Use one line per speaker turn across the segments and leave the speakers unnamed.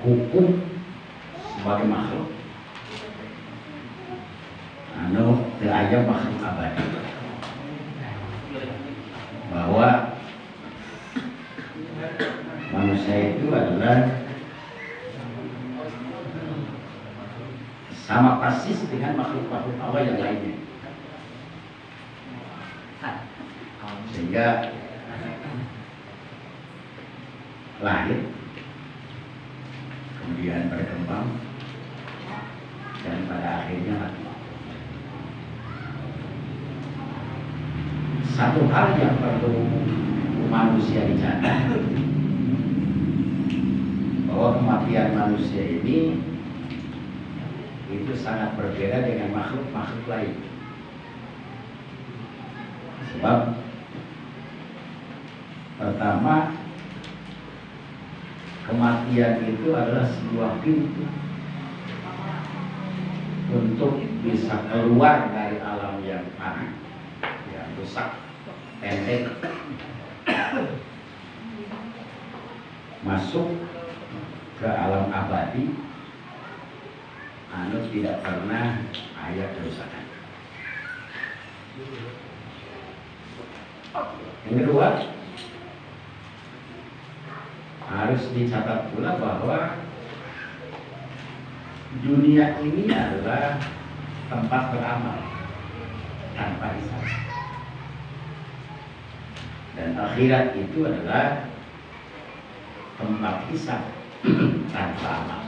hukum sebagai makhluk anu teu aya makhluk abadi, bahwa manusia itu adalah sama persis dengan makhluk-makhluk Allah yang lainnya, sehingga lahir kemudian berkembang dan pada akhirnya mati. Satu hal yang perlu manusia dicatat, bahwa kematian manusia ini itu sangat berbeda dengan makhluk-makhluk lain. Sebab pertama, kematian itu adalah sebuah pintu untuk bisa keluar dari alam yang fana, yang rusak, pendek, masuk ke alam abadi, anu tidak pernah aya kerusakan. Yang kedua, harus dicatat pula bahwa dunia ini adalah tempat beramal tanpa hisab, dan akhirat itu adalah tempat hisab tanpa amal.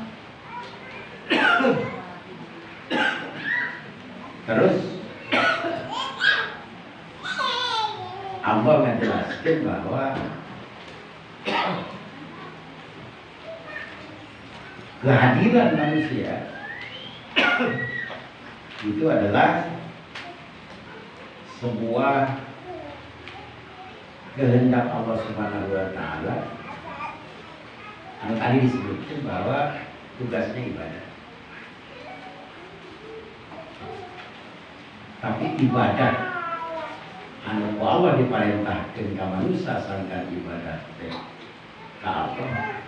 Terus Allah menjelaskan bahwa kehadiran manusia itu adalah sebuah kehendak Allah Subhanahu wa Ta'ala. Tadi disebutkan bahwa tugasnya ibadah. Tapi ibadah anu Allah diperintahkan ka manusia sangkan ibadah ka Allah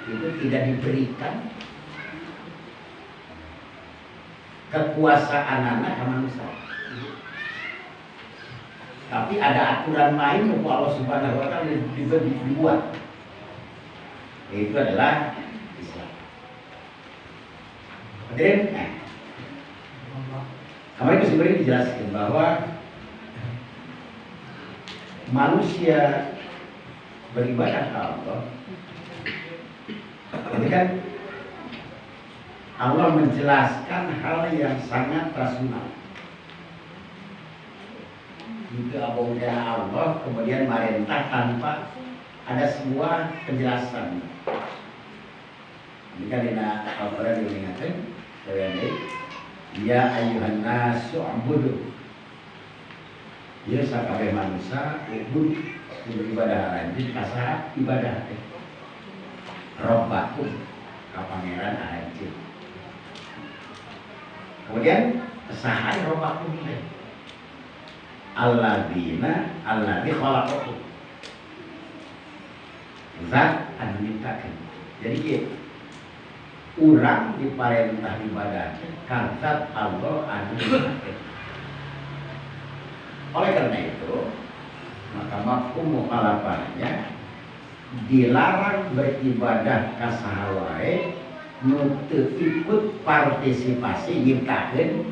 itu tidak diberikan kekuasaan anak ke manusia. Tapi ada aturan lain yang Allah Subhanahu wa Ta'ala dibuat. Itu adalah Islam. Hadirin, kemarin sebenarnya dijelaskan bahwa manusia beribadah kepada Allah. Ini kan Allah menjelaskan hal yang sangat rasional. Jika abangnya Allah kemudian merintah tanpa ada sebuah penjelasan. Ini kan dina Al-Quran diingatkan, ya ayuhan nasu abudu, ya sakabeh manusia ubud ibadah anjing kasar ibadah Rabbakum ka pangeran anjing. Kemudian sahai Rabbakum ini alladzina alladzi khalaqakum, zat anu nyiptakeun. Jadi kieu urang diparentah ibadah ka zat Allah anu nyiptakeun. Oleh karena itu, maka mafhum mukhalafahnya dilarang beribadah ka saha wae nu teu ikut partisipasi nyiptakeun.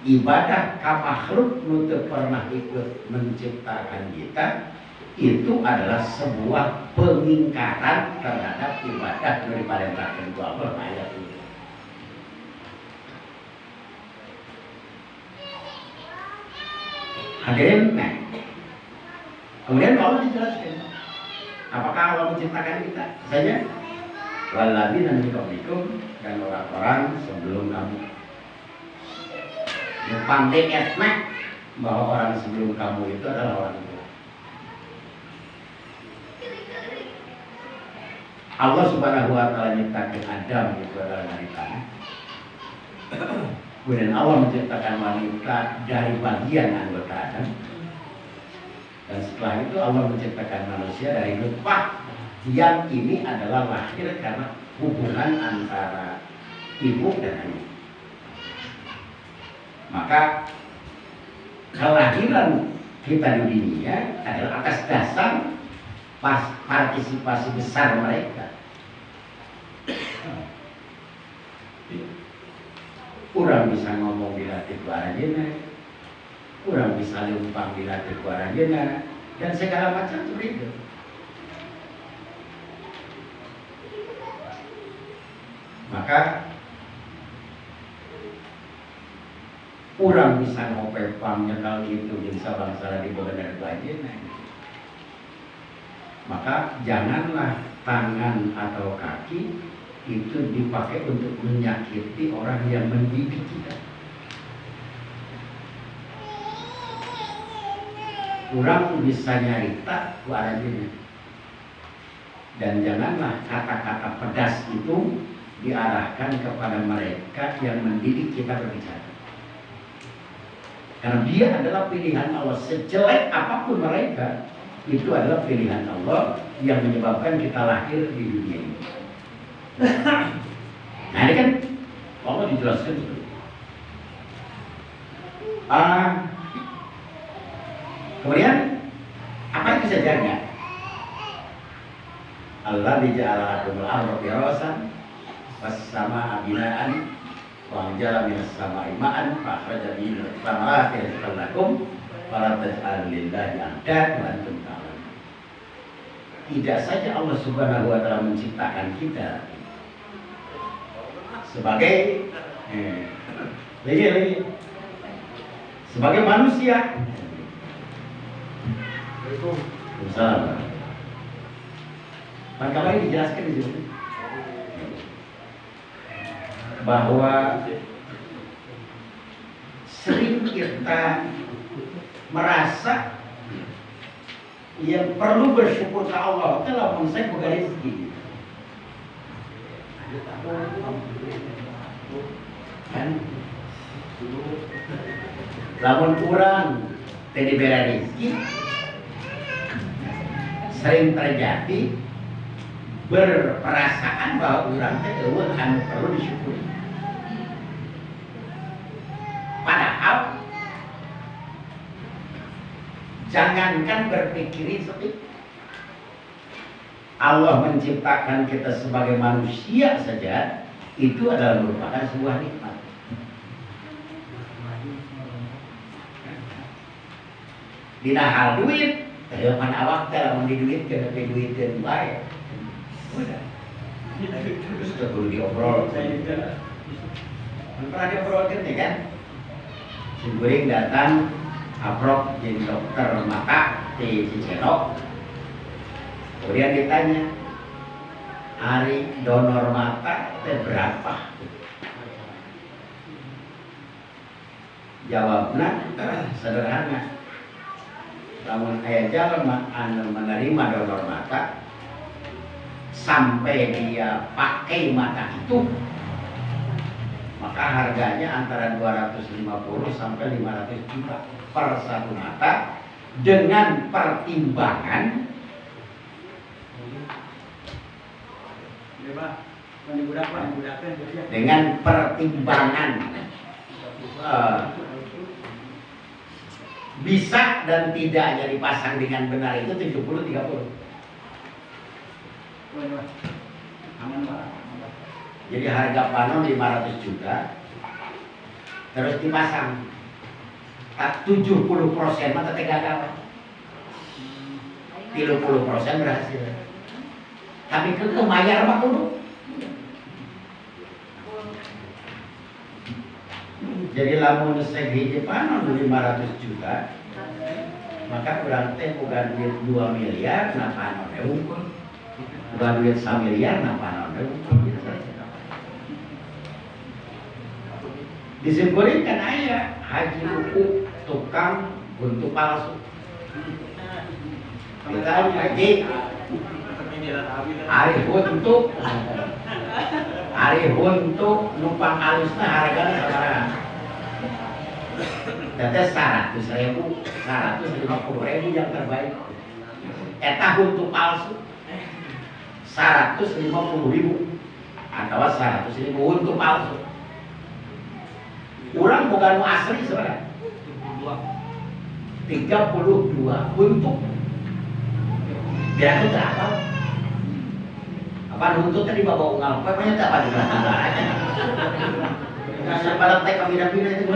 Ibadah ka makhluk nu teu pernah ikut menciptakan kita itu adalah sebuah pengingkaran terhadap ibadah nu diparentahkeun ku Allah ayat ini. Hadirin, kemudian Allah dijelaskan apakah Allah menciptakan kita saja? Walladzina min qablikum, dan orang-orang sebelum kamu. Yang pandai etna bahwa orang sebelum kamu itu adalah orang itu. Allah Subhanahu wa Ta'ala menciptakan Adam itu adalah dari tanah. Kemudian Allah menciptakan wanita dari bagian anggota Adam. Dan setelah itu Allah menciptakan manusia dari nutfah yang ini adalah lahir karena hubungan antara ibu dan anak. Maka kelahiran kita di dunia adalah atas dasar partisipasi besar mereka. Kurang bisa ngomong dilatih ku arajena, kurang bisa lempang dilatih ku arajena, dan segala macam seperti itu. Maka kurang bisa ngopepang nyekal itu bisa bangsa di bawah dari ajena. Maka janganlah tangan atau kaki itu dipakai untuk menyakiti orang yang mendidik kita. Kurang bisa nyarita ku arajena. Dan janganlah kata-kata pedas itu diarahkan kepada mereka yang mendidik kita berbicara. Karena dia adalah pilihan Allah. Sejelek apapun mereka, itu adalah pilihan Allah yang menyebabkan kita lahir di dunia ini. Nah ini kan Allah dijelaskan itu. Kemudian apa itu sejarahnya? Allah dija'ala lakumul arda firasan was-samaa'a bina'an wa anzala minas samaa'i ma'an fa akhraja bihi minas thamarati rizqan lakum fala taj'alu lillahi andada wa antum ta'lamun. Tidak saja Allah Subhanahu wa taala menciptakan kita sebagai sebagai manusia. Waalaikumsalam. Maka ini dijelaskan di sini bahwa sering kita merasa yang perlu bersyukur ke Allah telah saya bukan rezeki. Kan? Lamun kurang tadi bela rezeki sering terjadi berperasaan bahwa orang teh eueuh anu perlu disyukuri. Padahal jangankan berpikir seperti Allah menciptakan kita sebagai manusia saja itu adalah merupakan sebuah nikmat. Dina hal duit, teupan awak teh lamun diduitkeun teh duitkeun bae. Udah. Terus perlu diobrol. Pernah diobrolkan ya kan? Si Guring datang aprok jadi dokter mata di Cicero. Kemudian ditanya, hari donor mata teh berapa? Jawabnya sederhana. Namun aya jalma anu menerima donor mata sampai dia pakai mata itu, maka harganya antara 250 sampai 500 juta per satu mata dengan pertimbangan bisa dan tidaknya dipasang dengan benar itu 70-30. Jadi harga panon 500 juta terus dipasang 70% mata teh gagal, 30% berhasil. Tapi keueuh mayar mah kudu. Jadi lamun sehiji panon 500 juta maka kurang teh bukan duit 2 miliar na panon unggul. Bukan duit 1 miliar na panon unggul. Disimpulkan kan aya haji buku tukang buntu palsu. Kita haji hari untuk numpang alusna hargana sabaraha. Teteh 100.000, 150.000 yang terbaik. Eta huntu palsu 150.000 atau 100.000 huntu palsu. Urang boga nu asli sebenarnya 32 huntu. Dia itu apa? Apa huntu tadi bawa unggal? Pokoknya tak apa di belakang aja. Nggak balap teh kabina-bina itu.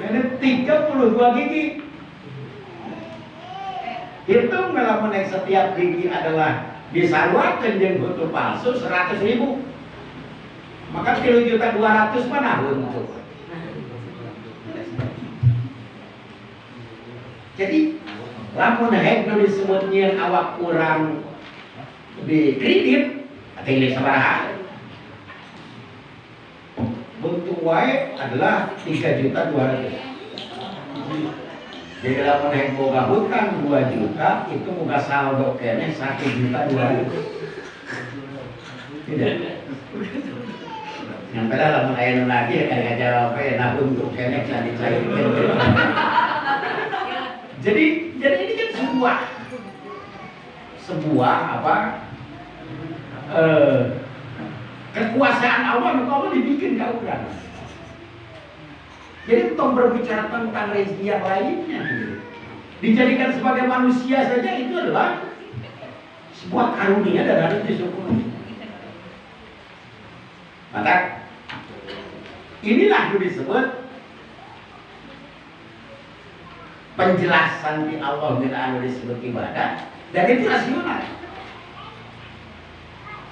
Ini 32 gigi. Hitung kalau naik setiap gigi adalah disalurkan jeung huntu palsu 100.000. Maka 3.200.000 mana huntu. Jadi lamun hek nu disebut nyieun awak urang di kredit atau ini sabaraha bentuk wae adalah 3.200.000. Jadi lamun hek boga hutang 2 juta itu boga saldo keneh 1.200.000. Tidak. Nyampe lah lamun aya nu lagi kayak jawab nah untuk keneh bisa dicairkeun. Jadi ini kan sebuah apa kekuasaan Allah dibikin kau urang. Jadi untuk berbicara tentang rezeki yang lainnya, dijadikan sebagai manusia saja itu adalah sebuah karunia dan harus disyukuri. Maka inilah yang disebut penjelasan di Allah anu disebut ibadah dan itu rasional.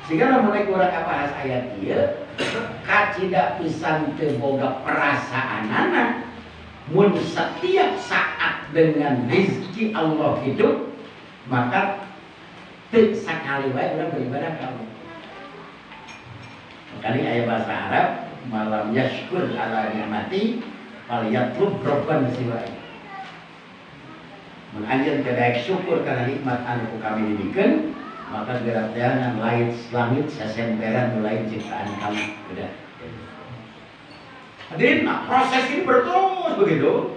Sehingga lamun urang kabahas ayat ieu kacida pisan teu boga perasaanana mun setiap saat dengan rezeki Allah hidup maka teu sakali wae urang beribadah ka Allah. Makanya ayat bahasa Arab malam yashkur ala nikmati fal yatlub rabban siwa'i. Menganjur kedaek syukur karena nikmat anu kami dibikeun maka geratian langit sesemperan mulai ciptaan kami udah. Hadirin, nah, proses ini berterus begitu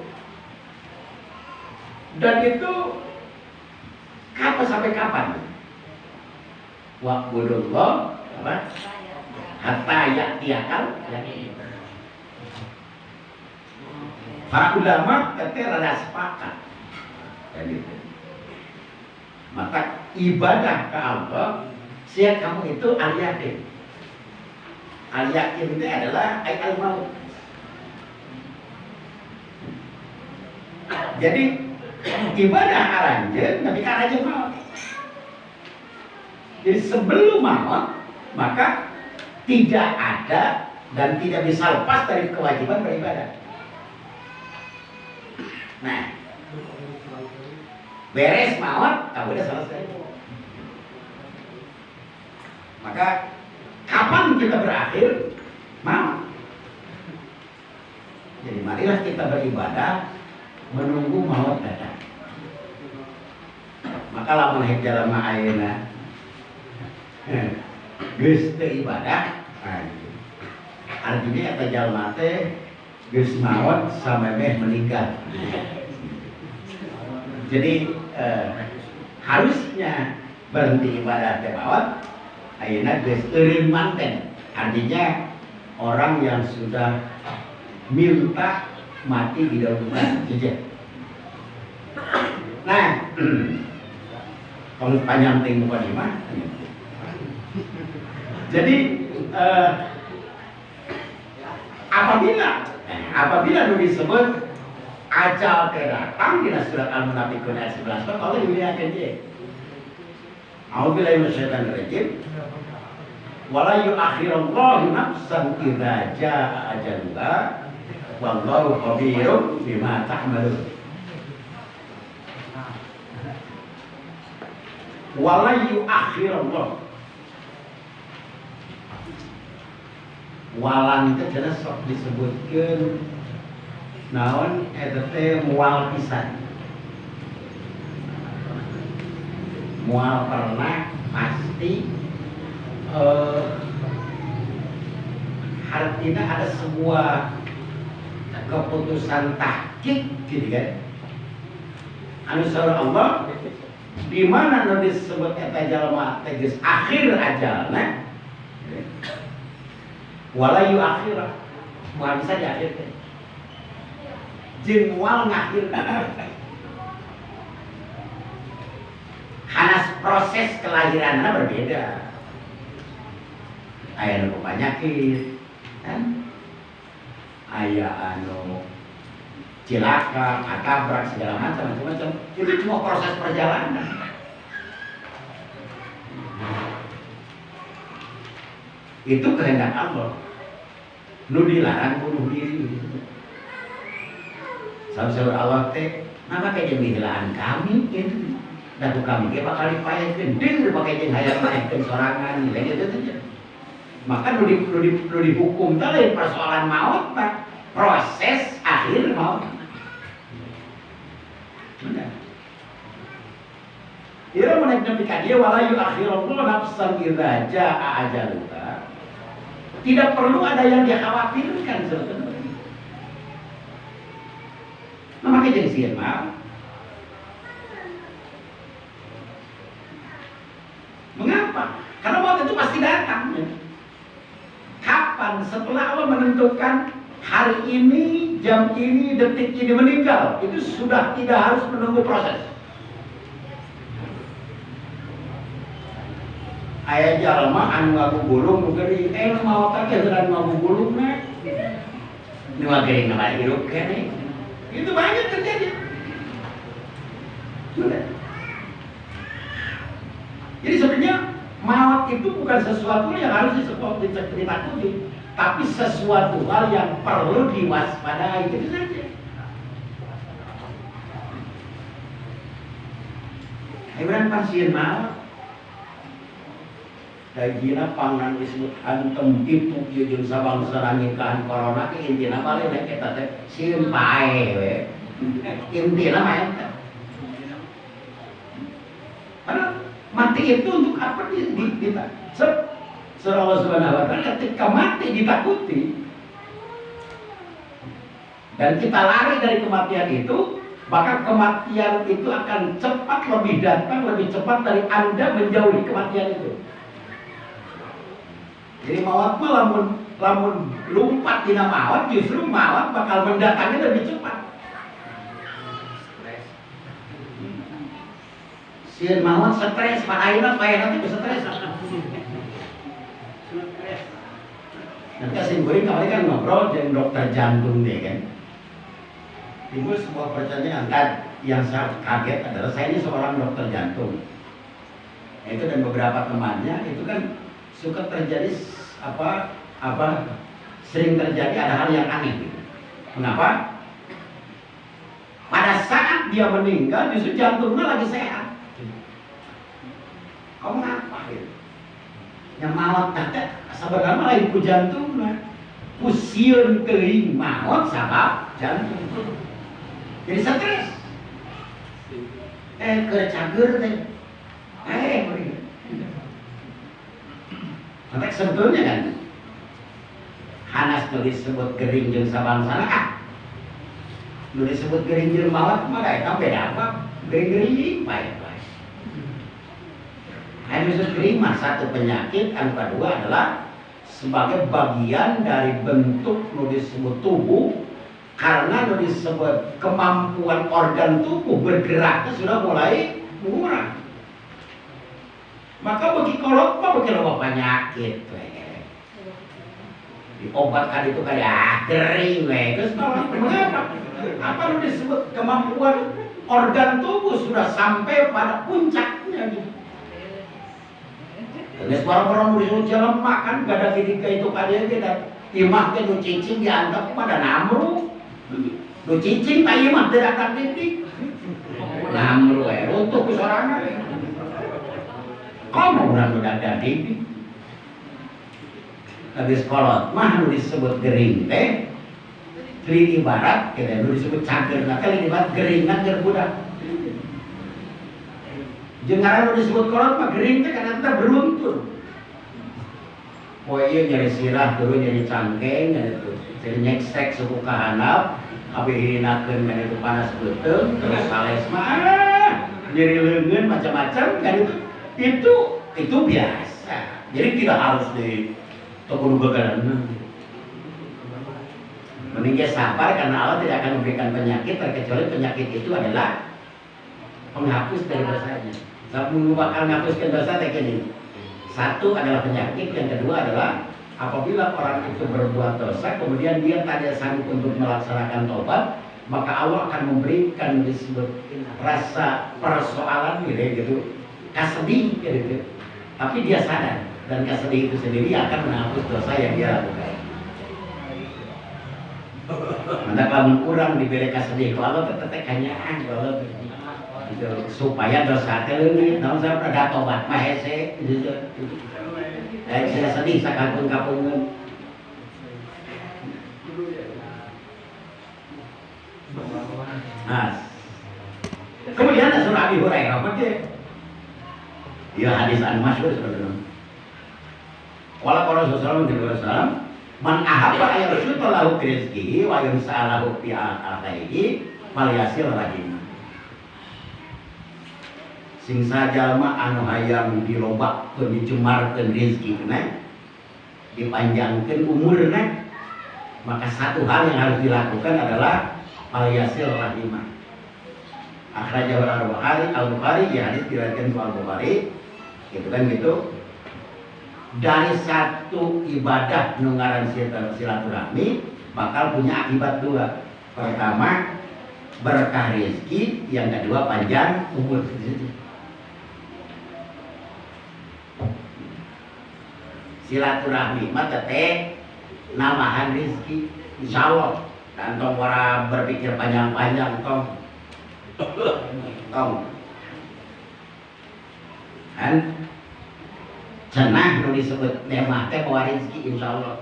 dan itu kapan sampai kapan? Wa'budullah apa? Hatta ya'tiyakal yaqin. Para ulama katanya rada sepakat. Dan itu. Maka ibadah ke Allah, siap kamu itu al-yakin. Al-yakin itu adalah al-maut. Jadi ibadah aranjeun tapi aranjeun maut. Jadi sebelum maut maka tidak ada dan tidak bisa lepas dari kewajiban beribadah. Nah, beres maut, udah selesai. Maka kapan kita berakhir? Maut. Jadi marilah kita beribadah menunggu maut datang. Maka lamun hek jalema ayeuna geus teu ibadah, artinya eta jalma teh geus maot samemeh menikah. Jadi harusnya berhenti ibadah teh maot, ayeuna geus eureun manten. Artinya orang yang sudah minta mati didahulukan saja. Nah, kalau panjang ting mukadimah. Jadi apabila itu disebut ajal datang di surat Al-Munafiqun ayat 11 Allah dimuliakan dia. A'udzubillahi minasyaitonir rajim. Wala yu'akhirullahu nafsan idza jaa ajaluha wallahu khabirum bima ta'malun. Wala yu'akhirullahu walan itu jelas sok disebutkan naon eta teh mual pisan. Mual pernah pasti artinya ada sebuah keputusan tahqiq gitu kan. Anu sareng Allah di mana nu disebut eta jalma teh geus akhir ajalna. Wala yuakhirah. Moal bisa diakhirkeun. Jeung moal ngakhirkeun. Hanas proses kelahiranna berbeda. Aya nu penyakit, kan? Aya anu cilaka, katabrak segala macam. Itu cuma proses perjalanan. Itu kehendak Allah. Nu dilarang bunuh diri. Saur Allah teh, maka kayak dihilaan kami itu. Dan kami dia bakal dipayakeun deung dipakai jeung hayang naikkeun sorangan gitu saja. Maka nu dihukum teh lain persoalan maut Pak. Proses akhir maut. Benar. Ira mun nepi ka dieu wala yu'akhirullahu nafsan idza jaa ajaluha. Tidak perlu ada yang dikhawatirkan sebetulnya. Maka jeung sieun mah. Mengapa? Karena maut itu pasti datang. Kapan? Setelah Allah menentukan hari ini, jam ini, detik ini meninggal, itu sudah tidak harus menunggu proses. Aya jalma anu ngagugulung geuning, maot teh geus ngagugulung na. Nu geuning mah hirup keneh. Itu banyak terjadi. Sudah. Jadi sebenarnya maut itu bukan sesuatu yang harus ditakuti, tapi sesuatu hal yang perlu diwaspadai, itu saja. Hebat pasien maut. Dagina pangan disebut antem itu jeung sabangsa ningkahan corona ke intina balik nek eta teh sieun pae we. Intina mah eta. Karena mati itu untuk apa Allah Subhanahu wa taala ketika mati ditakuti dan kita lari dari kematian itu, maka kematian itu akan cepat lebih datang lebih cepat dari Anda menjauhi kematian itu. Jadi maut mah lamun lumpat dina maut, justru maut bakal mendatangi lebih cepat. Sieun maut stres, ayeuna teh stres. Nanti simbolik kemarin kan ngobrol dengan dokter jantung deh kan. Itu sebuah pertanyaan yang saya kaget adalah saya ini seorang dokter jantung. Itu dan beberapa temannya itu kan suka terjadi sering terjadi ada hal yang aneh gitu. Mengapa? Pada saat dia meninggal justru jantungnya lagi sehat. Kamu ngapa gitu? Yang maut teh sebenarnya lain ku jantungna. Ku sieun teuing maut sabab jantung. Jadi stres. Keur cager teh. Maka sebetulnya kan Hanas nu disebut gering jeung sabangsana nu disebut gering jeung maut mah eta beda apa? Gering-gering bae-bae. Disebut gering mah satu penyakit, yang kedua adalah sebagai bagian dari bentuk nu disebut tubuh, karena nu disebut kemampuan organ tubuh bergeraknya sudah mulai mengurang. Maka bagi kolot mah bagi loba penyakit diobatkan itu kayak kering terus mengapa? Apa lu disebut kemampuan organ tubuh sudah sampai pada puncaknya gitu. Geus barang-barang disuruh lemak kan gada ketika itu kadieu ge da imah teh nu cicing dianggap pada namru. Nu cicing ta imah teh datang titik. Namru runtuh ku sorangan. Kamu urang udah titik. Habis kolot mah nu disebut gering teh lain ibarat kita nu disebut cager nah lain ibarat geringan keur budak. Jeung ngaran nu disebut kolot mah gering teh kana teh beruntun. poe ieu nyari sirah turun nyari cangkeng jadi nyeksek suku kahanap abi hirinakeun kan itu panas beuteung terus sales mah nyeri leungeun macam-macam kan itu biasa. Jadi tidak harus di toko begalan. Mending dia sabar karena Allah tidak akan memberikan penyakit terkecuali penyakit itu adalah penghapus dari dosanya. Sebelum bakal menghapuskan dosa ini. Satu adalah penyakit, yang kedua adalah apabila orang itu berbuat dosa kemudian dia tidak sanggup untuk melaksanakan tobat, maka Allah akan memberikan disebut rasa persoalan gitu, kasedih gitu. Tapi dia sadar dan kasedih itu sendiri akan menghapus dosa yang dia lakukan. Maka kalau kurang diberi kasedih, kalau tetekannya kalau gitu, supaya dosa terleungit, namun saya pernah tobat mah hese gitu. Saya sedih sakapung-kapungan. Nah, kemudian ada surah Abi Hurairah apa ya hadis masyhur saudara. Qala Rasulullah sallallahu alaihi wasallam, man ahabba ayyushuta lahu rizqihi wa yumsalahu fi akhirihi falyasil rahim. Sing sajalma anu hayang dilobakkeun dicemarkeun rezekina, dipanjangkeun umurna, maka satu hal yang harus dilakukan adalah falyasil rahimah. Akhrajahu Al-Bukhari, ya hadis diriwayatkan oleh Al-Bukhari. Gitu kan gitu. Dari satu ibadah nu ngaran silaturahmi bakal punya akibat dua. Pertama, berkah rezeki, yang kedua panjang umur. Silaturahmi mah teh namahan rezeki insyaallah dan tong ora berpikir panjang-panjang tong kan cenah nu disebut nemah teh bawa rezeki insyaallah.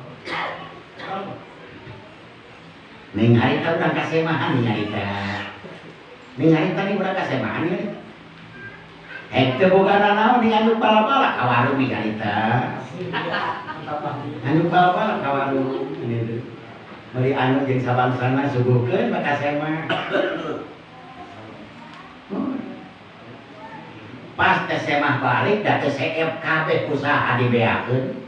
Ning harita urang kasemahan ning harita ning urang kasemahan ya. Teu bogana naon ning anu pala-pala ka warung ning harita. Anu pala-pala ka warung gitu. Bari anu jeung sabangsana suguhkeun maka semah. Pas teh semah balik da teh seep kabeh usaha dibeakeun.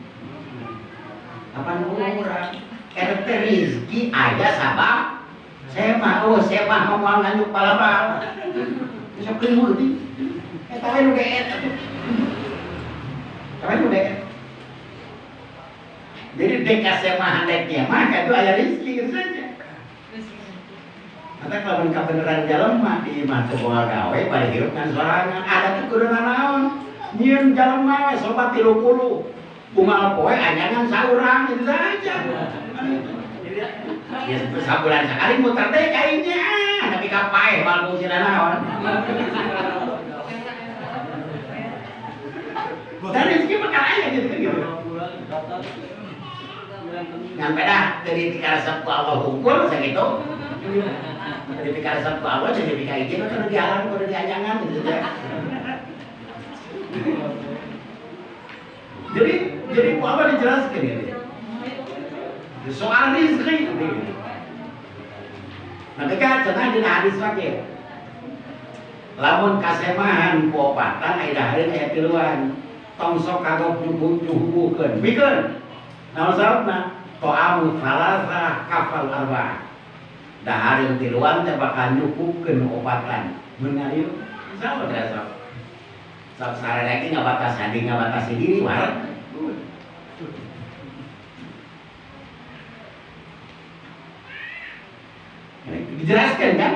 Apa nu urang? Eta teh rezeki aya sabab semah semah moal nganyuk pala-pala. Bisa keun deui. Eta we nu geet atuh. Eta nu geet. Jadi deka semah handeknya mah kadu aya rezeki gitu saja. Maka kalau mereka beneran jalan mah di mah teu boga gawe bari hirup kan sorangan ada teh kudu naon nyieun jalan mah sobat 30 bungal poe anyangan saurang itu saja. Ya sabulan sekali muter deh kayaknya tapi kapae bal fungsinya naon. Dan rezeki bakal aya gitu kan gitu. Nyampe dah dari pikarasa ku Allah hukum sakitu. Dari pikarasa ku Allah jadi pikir ieu kan di alam kudu dianyangan gitu ya. Jadi ku Allah dijelaskan gitu. Soal rezeki gitu. Nah, ketika cenah dina hadis wakil. Lamun kasemahan ku opatan aya dahareun aya tiluan. Tong sok kagok nyubuhkeun. Pikeun. Naon sababna? To'amu falasa kafal arba. Dahareun tiluan teh bakal nyukupkeun obatan. Mun ngalieu insyaallah dasar. Sok sareng ngabatas hadi ngabatasi diri wareg. Dijelaskan kan?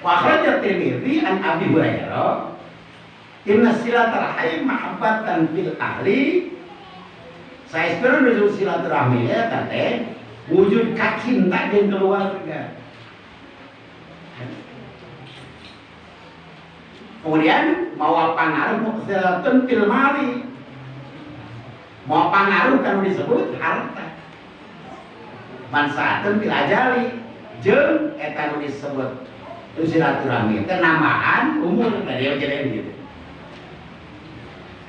Wa akhrajat Tirmidzi an Abi Hurairah, inna silaturahim mahabbatan bil ahli. Saya sekarang menuju silaturahmi ya tante wujud cinta dengan keluarga. Kemudian mau pengaruh mukhsilatun fil mali. Mau pengaruh kan disebut harta. Mansaatun fil ajali jeung eta nu disebut silaturahmi teh nambaan umur tadi jadi gitu.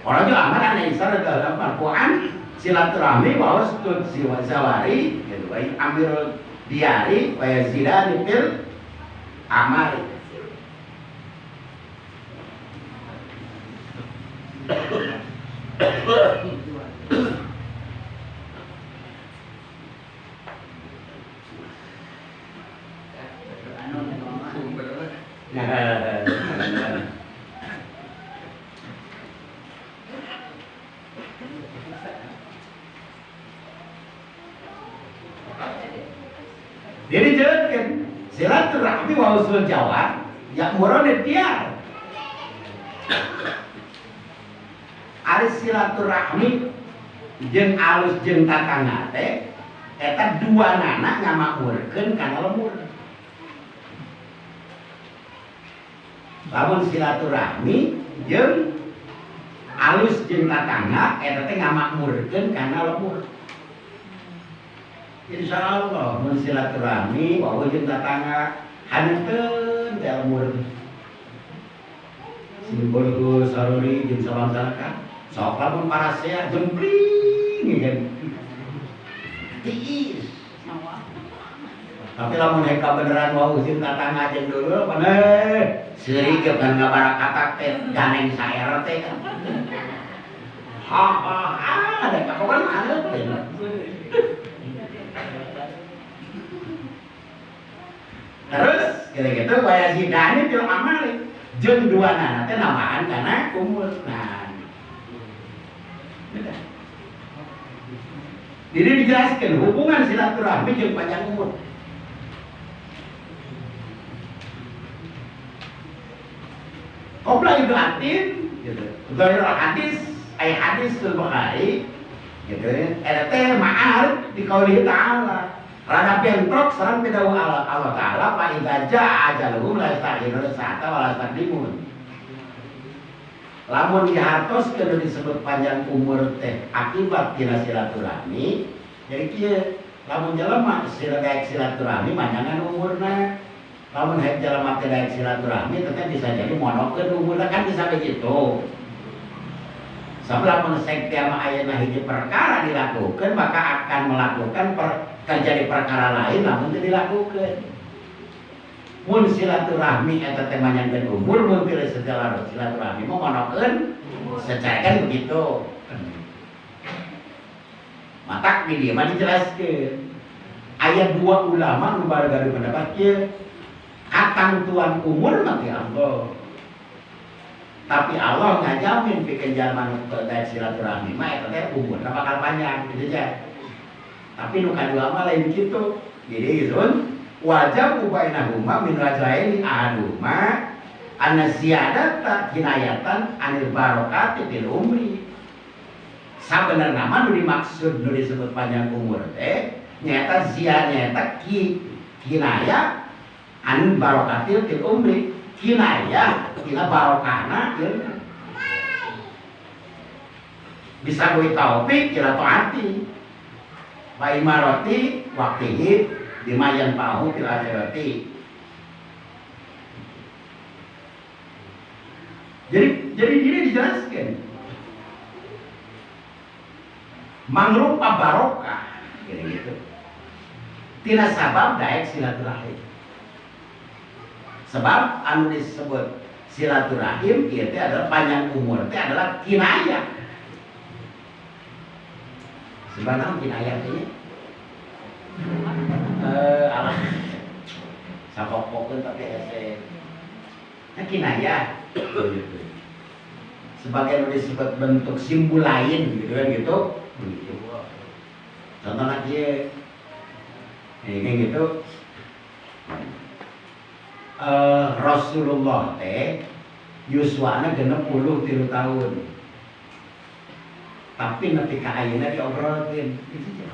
Orang juga aman ada isar dalam Al-Qur'an silaturahmi waos tut siwa zawari gitu baik ambil diari wa zidani fil amali. Jadi jelaskan silaturahmi wa usul jawab ya murone tiar. Ari silaturahmi jeung alus jeung tatangga teh eta duanana ngamakmurkeun kana lemur. Lamun silaturahmi jeung alus jeung tatangga eta teh ngamakmurkeun kana lemur. Insya Allah mun silaturahmi wae jeung tatangga haneuteun teh lemur. Simbol saruri jeung sabangsa sok lamun parasea jempling ya. Tiis. Tapi lamun heka beneran wau jeung tatangga jeung dulu paneh seurik kan ngabarakatak teh ganeng saer teh kan. Ada kapan ada teh. Terus gitu-gitu kaya si Dani film amali jeung duanana teh namaan kana umur. Nah. Jadi dijelaskan hubungan silaturahmi jeung panjang umur. Qobla itu atin gitu. Zahir hadis, hadis Bukhari gitu. Eta teh ma'arif di qauli ta'ala. Rada bentrok sareng pidawu Allah Ta'ala fa idza jaa ajaluhum la yastakhiruna sa'ata wa la yastaqdimun. Lamun dihartoskeun disebut panjang umur teh akibat tina silaturahmi. Jadi kieu lamun jelema daek silaturahmi panjangan umurna. Lamun hayang jelema teh daek silaturahmi teteh bisa jadi monokeun umurna kan bisa begitu. Sabab lamun sektia mah ayeuna hiji perkara dilakukeun maka akan melakukan terjadi perkara lain namun teu dilakukeun. Mun silaturahmi eta teh manjangkeun umur mun teu segala silaturahmi mah monokeun secara kan begitu. Matak di dieu mah dijelaskeun. Aya dua ulama nu bargaduh pendapat kieu. Katang tuan umur mah ti Allah. Tapi Allah ngajamin pikeun jalma nu daek silaturahmi mah eta teh umurna bakal panjang gitu aja. Tapi nu kadua mah lain kitu. Jadi izun wajib bainahuma min rajulaini ahaduma anna ziyadata kinayatan anil barokati fil umri. Sabenerna mah nu dimaksud nu disebut panjang umur teh nyaeta ziyadata kinaya an barokati fil umri. Kinaya tina barokahna ieu bisa kuwi taufik ila taati wa imarati waqtihi dimayan pahu fil akhirati. Jadi ini dijelaskan mangrupa barokah gitu. Tina sabab daek silaturahim. Sebab anu disebut silaturahim ieu teh adalah panjang umur teh adalah kinayah. Sebenarnya kinayah teh alah sapok-pokkeun tapi hese. Nah kinayah sebagai anu disebut bentuk simbol lain gitu kan gitu. Begitu. Contohna kieu. Kayak gitu. Rasulullah teh yuswana 63 tahun. Tapi nepi ka ayeuna diobrolkeun kitu aja.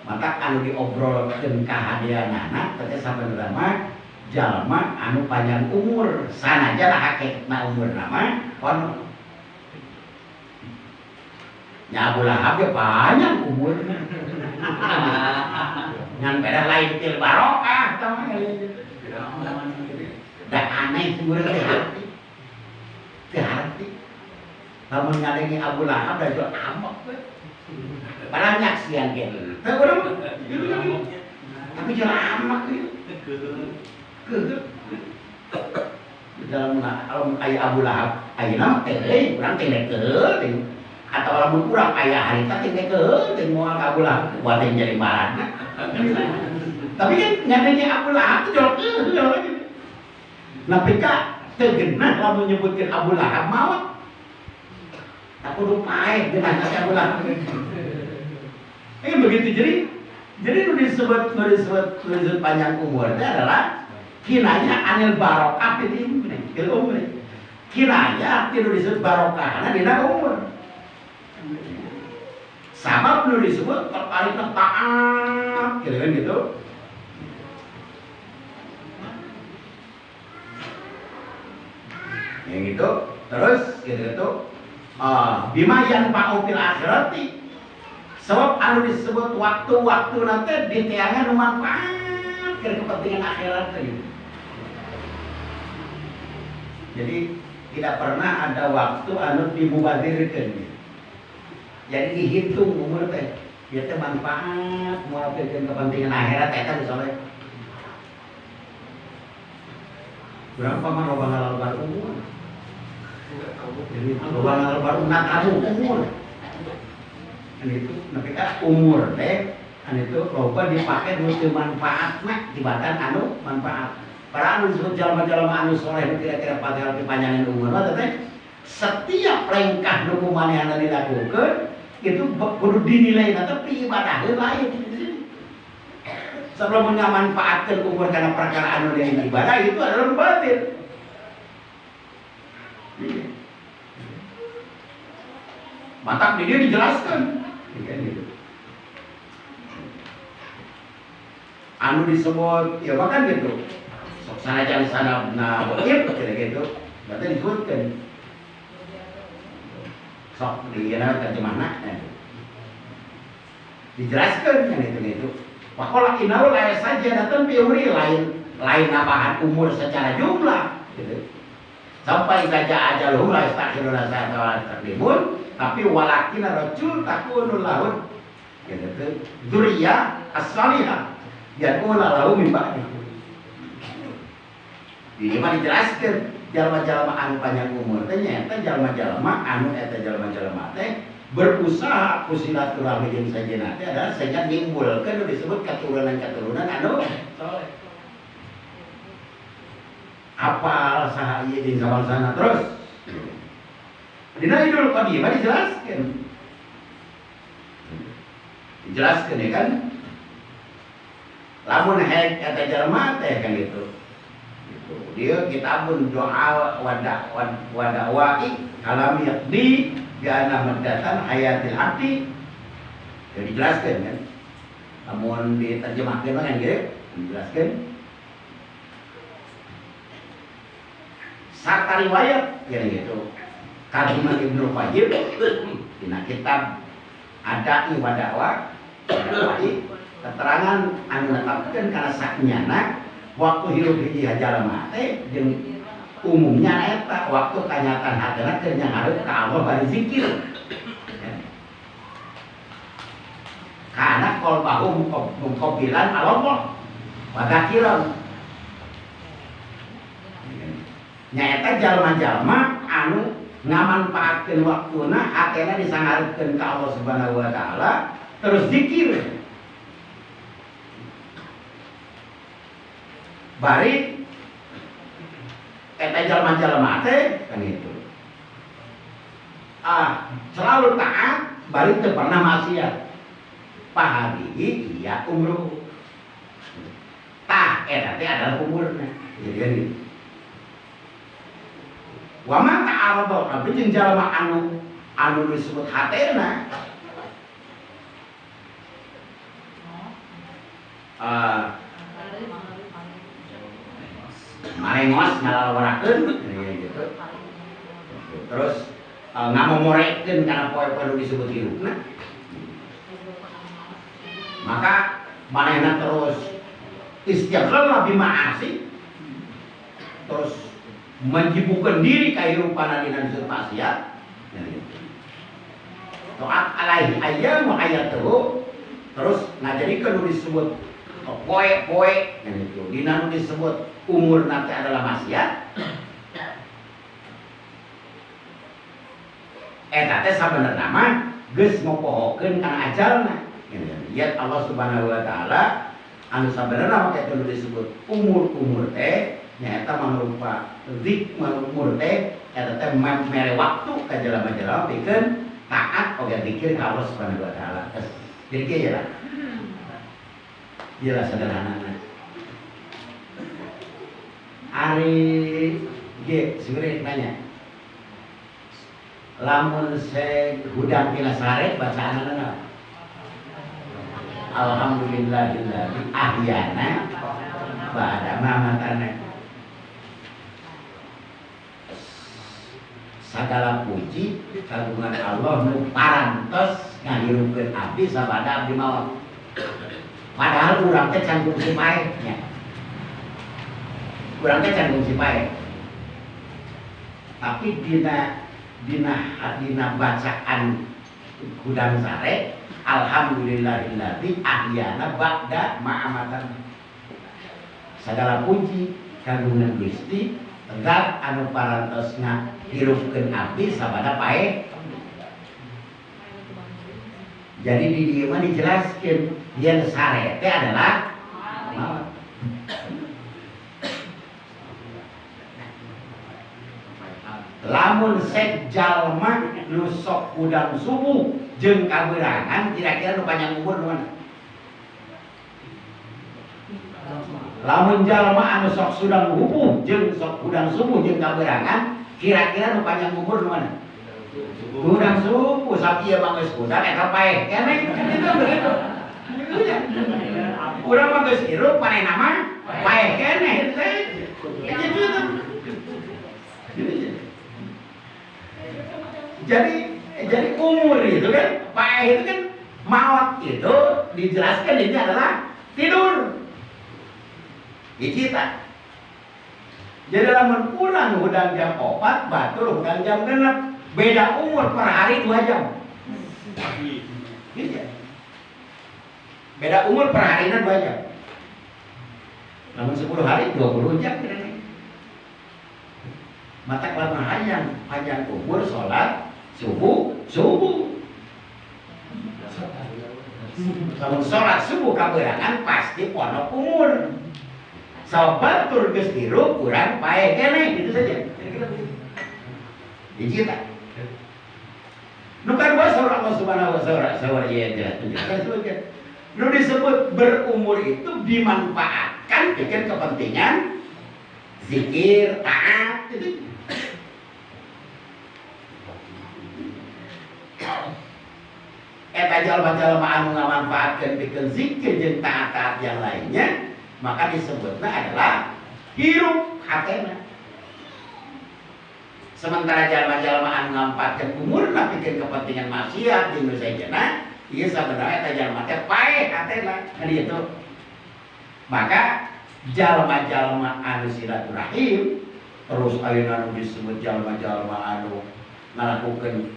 Maka anu diobrolkeun kahadianana teh sabenerna mah jalma anu panjang umur, sanajan hakikatna umurna mah ono. Nya Abu Lahab ge panjang umurna. Ngan beda lain til barokah tah mah da aneh umur teh hati. Lamun ngadengi Abu Lahab da jual amak we. Padahal nyaksian kieu. Teu urang tapi jual amak we. Keut. Dalam alam aya Abu Lahab ayeuna mah teh urang teh keut atau lamun urang aya harita teh keut teh moal Abu Lahab buat yang jadi baranna. Tapi kan ngadengi Abu Lahab teh jual keut. Napi ka teu genah lamun nyebutkeun Abu Lahab maot. Aku lupa dengan Abu Lahab. Begitu jadi nu disebut panjang umur itu adalah kinanya anil barokah di umur. Kinanya nu disebut barokah dina umur. Sabab nu disebut terkait taat, kira-kira gitu. Yang itu terus gitu. Bima yang fil akhirati sebab anu disebut waktu-waktu nanti diteangan manfaat ke kepentingan akhirat gitu. Jadi tidak pernah ada waktu anu dimubadirkeun gitu. Jadi dihitung umur teh ieu teh manfaat moal pikeun kepentingan akhirat eta misalnya berapa mah loba ngalabar umur. Jadi loba baru nakamu umur. Kan itu nepika umur teh kan itu loba dipake nu teu manfaatna tibatan anu manfaat. Para anu disebut jalma-jalma anu soleh nu kira-kira padahal dipanjangin umur teh setiap lengkah nu kumanehanna dilakukeun itu kudu dinilai tapi ibadah lain. Sebelum mengamanfaatkan umur karena perkara anu lain ibadah itu adalah batil. Mantap dia dijelaskan. Anu disebut ya bahkan gitu. Sok sanajan sana bener kira gitu. Berarti disebutkan. Sok dieuna terjemahna dijelaskan kan itu. Pakola inaul aya saja datang teori lain nambahan umur secara jumlah gitu. Sampai gajah ajaluhum la yastakhiruna sa'atan wa la yastaqdimun tapi walakin rajul takunul lahun gitu dzurriyyah as-salihah yakuna lahu min ba'di. Di mana dijelaskan jalma-jalma anu panjang umur teh nyaeta jalma-jalma anu eta jalma-jalma teh berusaha ku silaturahmi jeung sajeuna teh adalah sehingga nimbulkeun disebut keturunan-keturunan anu saleh. Apal saha ieu jeung sabalsana terus. Dina Idul Qadimah dijelaskan ya kan. Lamun hek eta jalma teh kan gitu. Dia kitabun doa wada'i kalam yaqdi bi'ana maddatan hayatil abdi. Jadi dijelaskan kan. Lamun diterjemahkeun kan gitu dijelaskan. Sarta riwayat ya gitu. Kalimat Ibnu Fajir dina kitab Ada'i wa Da'wa'i keterangan anu netepkeun kana saknyana waktu hirup hiji jalma teh jeung umumnya eta waktu kanyatan hatena keur nyangarep ka Allah bari zikir. Kana qalbahu muqabbilan Allah wa dzakiran. Nyaeta jalma-jalma anu ngamanfaatkeun waktuna hatena disangarepkeun ka Allah Subhanahu wa taala terus zikir. Bari eta jalma-jalma teh kan itu. Selalu taat bari teu pernah maksiat. Pahadihi iya umruh. Tah eta teh adalah umurna. Jadi kan gitu. Wa man ta'arada tapi jeung jalma anu disebut hatena marengos ngalalwarakeun gitu. Terus ngamomorekeun kana poe-poe nu disebut hirupna. Maka manehna terus istighfar bima'asi terus menyibukkan diri kehidupan dina disebut maksiat. To'at alaihi ayyamu hayatuhu. Terus ngajadikeun nu disebut poe-poe gitu. Dina nu disebut umur nanti adalah maksiat. Eta teh sabenerna mah geus ngopohokeun kana ajalna. Lihat Allah Subhanahu wa taala anu sabenerna mah kitu disebut umur-umur teh nyaeta mangrupa zik umur teh eta teh mere waktu ka jelema-jelema pikeun taat oge zikir ka Allah Subhanahu wa taala. Jadi kieu lah. Jelas sederhana. Ari ge sebenarnya nanya. Lamun se hudang tina sare bacaanna naon? Alhamdulillahilladzi ahyana ba'da mamatana. Sagala puji kagungan Allah nu parantos ngahirupkeun abdi sabada abdi maot. Padahal urang teh can kungsi pae nya. Urang teh can kungsi pae. Tapi dina bacaan hudang sare alhamdulillahilladzi ahyana ba'da ma'amatan. Sagala puji kagungan Gusti zat anu parantos ngahirupkeun abdi sabada pae. Jadi di dieu mah dijelaskeun yen sare teh adalah maot. Lamun sek jalma nu sok udang subuh jeung kaberangan kira-kira nu panjang umur nu mana? Lamun jalma anu sok sudang hubuh jeung sok udang subuh jeung kaberangan kira-kira nu panjang umur nu mana? Udang subuh sapi ieu mah geus udang eta pae keneh kitu begitu. Urang mah geus hirup manehna mah pae keneh kitu. Jadi umur itu kan, pae itu kan maut itu dijelaskan ini adalah tidur. Dicita. Jadi lamun urang hudang jam 4, batur hudang jam 6. Beda umur per hari 2 jam. Gitu. Beda umur per harinya 2 jam. Namun 10 hari 20 jam kira-kira. Mata kelapa hayang panjang umur sholat subuh. Kalau sholat subuh kaberangan pasti ponok umur. Sobat tur geus hirup urang pae keneh gitu saja. Dicita. Nu kadua saur Allah Subhanahu wa taala saur ieu jelas penjelasan. Nu disebut berumur itu dimanfaatkan bikin kepentingan zikir, taat itu. Eta jalma-jalma anu ngamanfaatkeun pikeun zikir jeung taat-taat yang lainnya, maka disebutna adalah hirup hatena. Sementara jalma-jalma anu ngamanfaatkeun umurna pikeun kepentingan maksiat jeung nu saejeuna, ieu sabenerna eta jalma teh pae hatena. Kan itu. Maka jalma-jalma anu silaturahim terus ayeuna anu disebut jalma-jalma anu ngalakukeun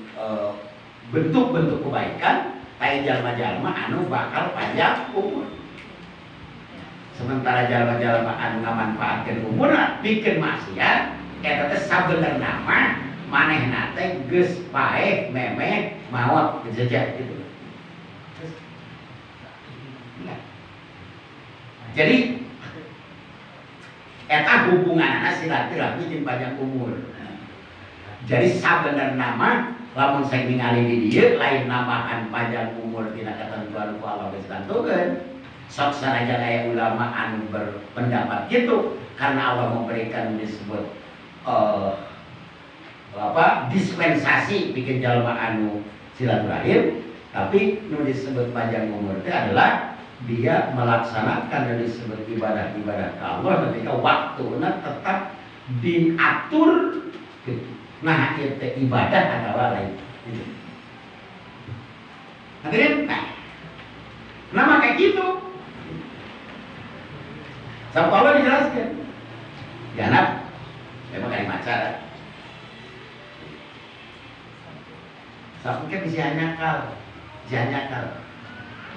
bentuk-bentuk kebaikan, kayak jalma-jalma anu bakal panjang umur. Sementara jalma-jalma anu ngamanfaatkeun umurna bikin maksiat, eta teh sabenerna mah manehna teh geus paeh memeh maot saja gitu. Jadi eta hubunganna silaturahmi jeung panjang umur. Jadi sabenerna mah lamun saya ningali di dieu lain nambahan panjang umur tina ketentuan ku Allah geus tentukeun. Sok sanajan aya ulama anu berpendapat gitu karena Allah memberikan disebut dispensasi bikin jalma anu silaturahim, tapi nu disebut panjang umur itu adalah dia melaksanakan yang disebut ibadah-ibadah ke Allah ketika waktunya tetap diatur gitu. Nah, itu ibadah adalah lain. Hadirin, nama kayak gitu. Sampai Allah dijelaskan. Janab, memang kalimat cara. Sampai bisa nyakal.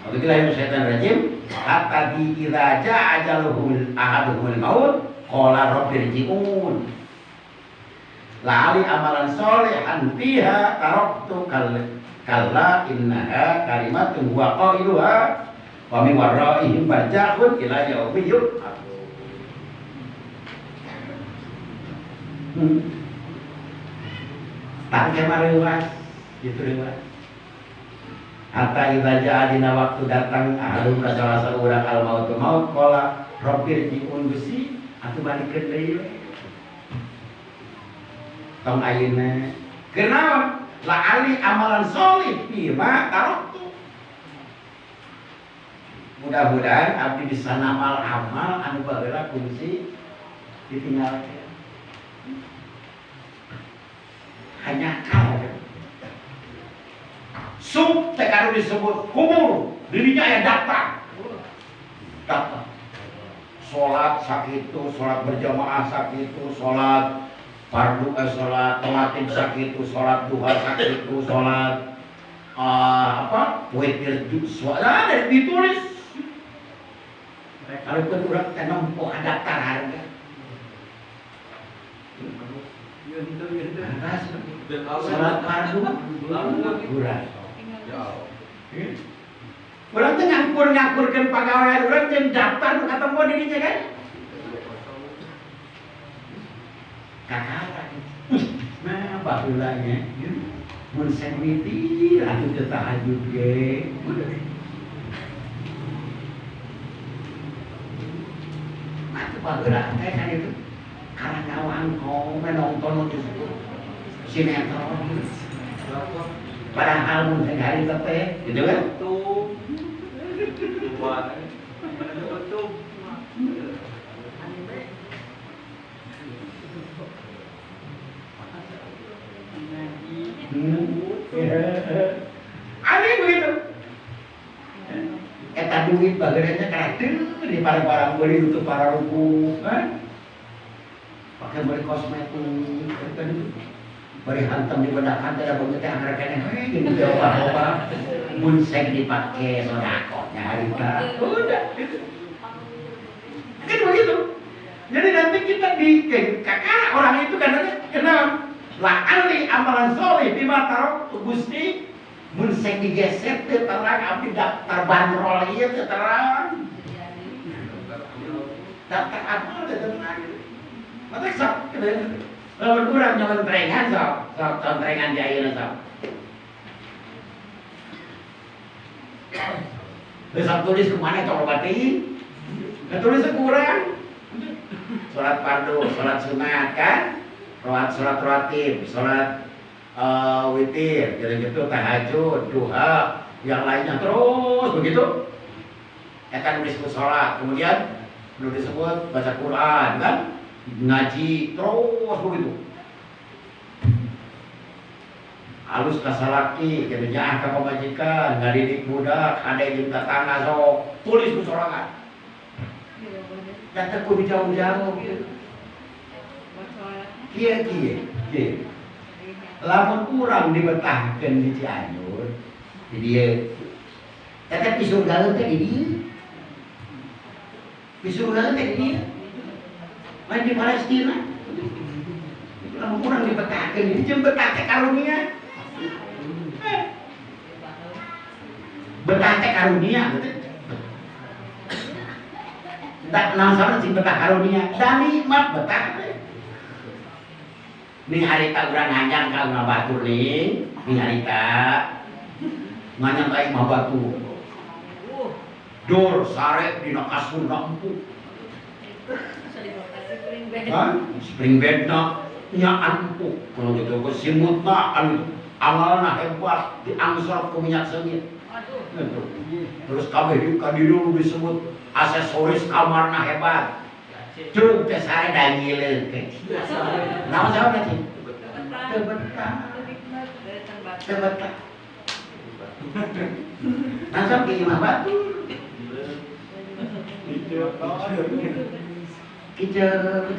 Waktu itu lahir setan rajim, kata di iraja ajaluhul ahaduhul maut, qala rabbi rji'un. La'ali amalan solehan fiha taraktu kalla innaha kalimatun huwa qailuha wa min waraihim barzakhun ila yaumi yub'atsun. Tak kemarewas, gitu rewas. Hatta idza ja'a dina waktu datang ahadum ka salah saurang al maut qala rabbi rji'un besi atuh balikeun deui we. Tong ayeuna kenapa? La ali amalan sholih bima taraktu. Mudah-mudahan abdi bisa namal amal anu baheula kunci ditinggalkeun. Hanya kau sub tekadu disebut kubur dirinya aya daftar sholat sakitu, sholat berjamaah sakitu, sholat fardu sholat telatib sakitu, sholat duha sakitu, sholat witir sholat dari ditulis kalau pun urang teh nempo daftar harga sholat fardu kurang. Urang teh ngakur-ngakurkeun pagawean urang jeung daftar nu ketemu dirinya kan. Kakak. Nah, baheulanya mun sewiti atuh teu tahajud ge. Atuh baheula teh kan itu karangawan kau menonton sinetron. Padahal mun teh hari teh gitu kan. Aneh begitu. Eta duit bageuranya karateuh di barang-barang beli untuk para ruku, pakai beli kosmetik, bari hantam di bedakan teh da beungeut teh anggar keneh gitu teh obat-obat mun seng dipake sodaqohnya harita udah gitu. Kan begitu. Jadi nanti kita di kakak orang itu katanya kenapa? La ali amalan sholih bima taraktu Gusti mun seng digeser teh terang abdi daftar bandrol ieu teh terang. Daftar amal teh terang. Mata sok lawan urang nyontrengan sok contrengan di ayeuna sok. Besok tulis kemana coba batin? Tulis kurang. Sholat fardu, sholat sunat kan? Sholat rawatib, sholat witir, gitu tahajud, duha, yang lainnya terus begitu. Akan disebut sholat, kemudian disebut baca Quran kan? Ngaji terus begitu. Halus kasalaki, kerjaan ka pamajikan, ngadidik budak, ada yang tetangga sok, tulis ku sorangan. Datang ku jauh-jauh gitu. Kieu. Lamun urang dibetahkeun di Cianjur, di dieu. Tetep di surga teh di dieu. Di surga teh di dieu. Lain di Palestina. Lamun urang dibetahkeun di jeung betah teh karunia. Betah teh karunia betul. Tak nasaran sing betah karunia, da nikmat betah teh. Nih harita urang nganyang ka urang batur nih harita. Nganyang ka imah batu. Dor sare dina kasur empuk. Spring bed na nya empuk. Kalau gitu ke simutna amalna hebat diangsor ku minyak sengit. Terus kabeh ka dieu disebut aksesoris kamarna hebat. Cuk teh sare da ngileun teh. Naon saha teh? Teu betah. Nasab ke imah batu. Kijeu.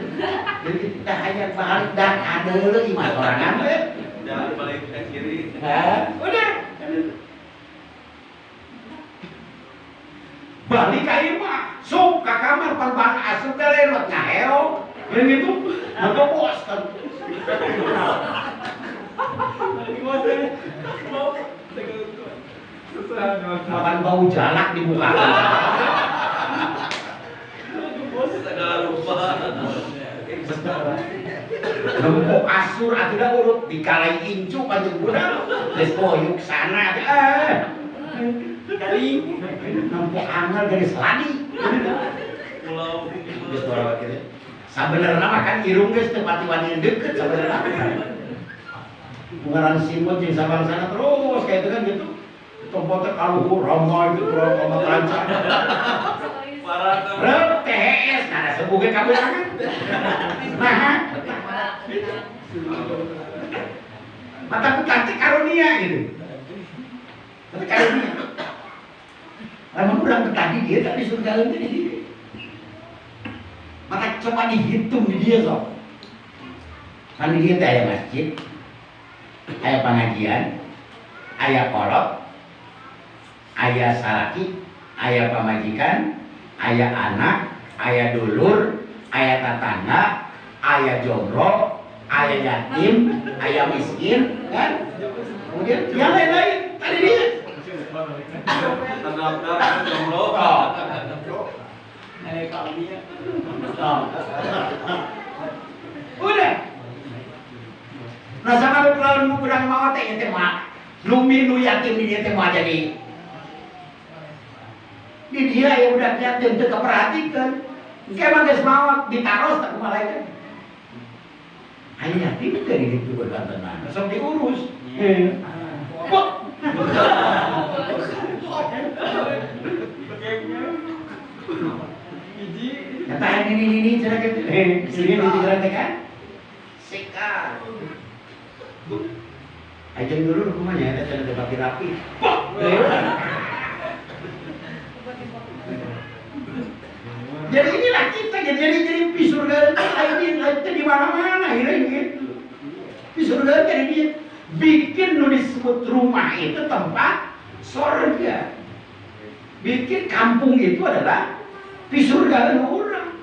Jadi kita hayang balik dah ada leuwih imah sorangan teh.
Jangan balik ke kiri.
Udah. Balik ka imah, sok ka kamar pang asup ka lewat ngaeo. Yang itu, maka bos kan. Makan bau jalak di muka. Nempuk asur atuh urut dikalai incu panjang budak geus boyuk sana kali nempuk angel dari seladi pulau geus bawa kitu sabenerna mah kan irung geus teu pati wani deukeut sabenerna ngaran simut jeung sabangsana terus kayak itu kan gitu tempatnya kaluhur ramai gitu ramai lancar Rep THS, ada sebuah kamu kan? Nah, mata cantik karunia gitu. Tapi karunia. Lama kurang tadi dia tapi surga ini. Maka coba dihitung di dia sob. Kan di dia ada masjid, ada pengajian, ada kolot, ada salaki, ada pamajikan. Ayah anak, ayah dulur, ayah tetangga, ayah jomblo, ayah yatim, ayah miskin, kan? Kemudian yang lain-lain tadi dia. Tanda jomblo. Udah. Nah sama lu kalau kurang mau teh teh mah, lu minu yatim dia teh mah jadi. Di dia yang udah yatim teu keperhatikan. Engke mah geus maot ditaros tak kumaha lain. Aya yatim teh di ditu bergantengan. Sok diurus. Kok. Kata ini cara gitu. Sini di jalan kan? Sekar. Aja dulu rumahnya ada cara pakai rapi. Pok. Jadi inilah kita jadi pisurga ini di mana-mana ini gitu. Pisurga jadi dia bikin nu disebut rumah itu tempat surga. Bikin kampung itu adalah pisurga orang.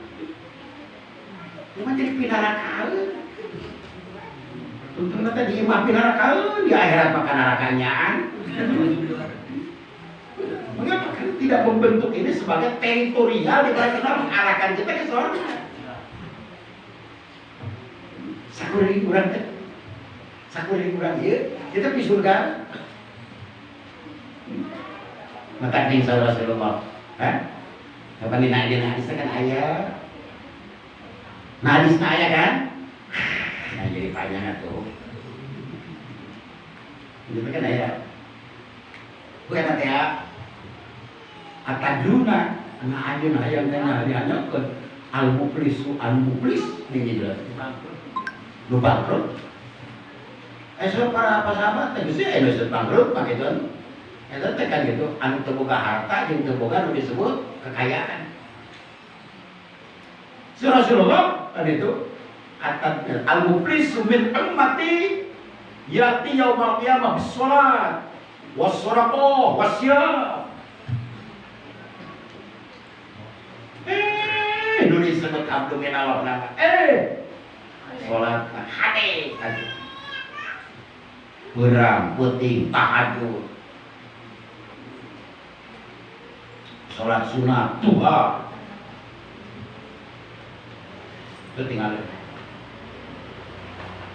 Cuma jadi pinarakaan. Tuntun kata di imah pinarakaan di akhirat makan narakanyaan. Mengapa kan tidak membentuk ini sebagai teritorial di mana kita mengarahkan kita ke surga? Sakuri kurang teh, sakuri kurang ya, kita di surga. Mata ning Rasulullah, kapan dinaik hadis kan ayah, hadis ayah kan, nah jadi panjang tuh, itu kan ayah, bukan nanti ya. Atadruna anak ayun ayam tanya dianyakeun al-muflis ini jelas lu bangkrut esok para sahabat teh geus aya nu bangkrut pakai itu eta teh kan gitu anu teu boga harta jeung teu boga nu disebut kekayaan si Rasulullah kan itu atad al-muflis min ummati yati yaumal qiyamah bis salat was sadaqah wasyam dulu disebut abdu minallah nama sholat hati berang puting tahajud sholat sunat duha itu tinggal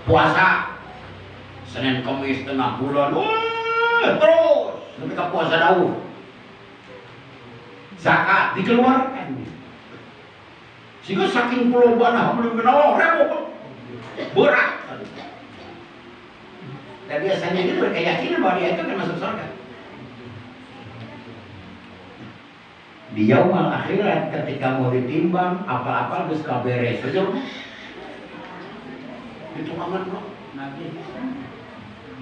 puasa Senin Kamis tengah bulan terus sampai ke puasa Daud zakat dikeluarkan sehingga saking pelobana belum kenal repot berat dan biasanya itu berkeyakinan bahwa dia itu akan masuk surga di yaumul akhirat ketika mau ditimbang apa-apa geus kaberes betul itu aman bro nanti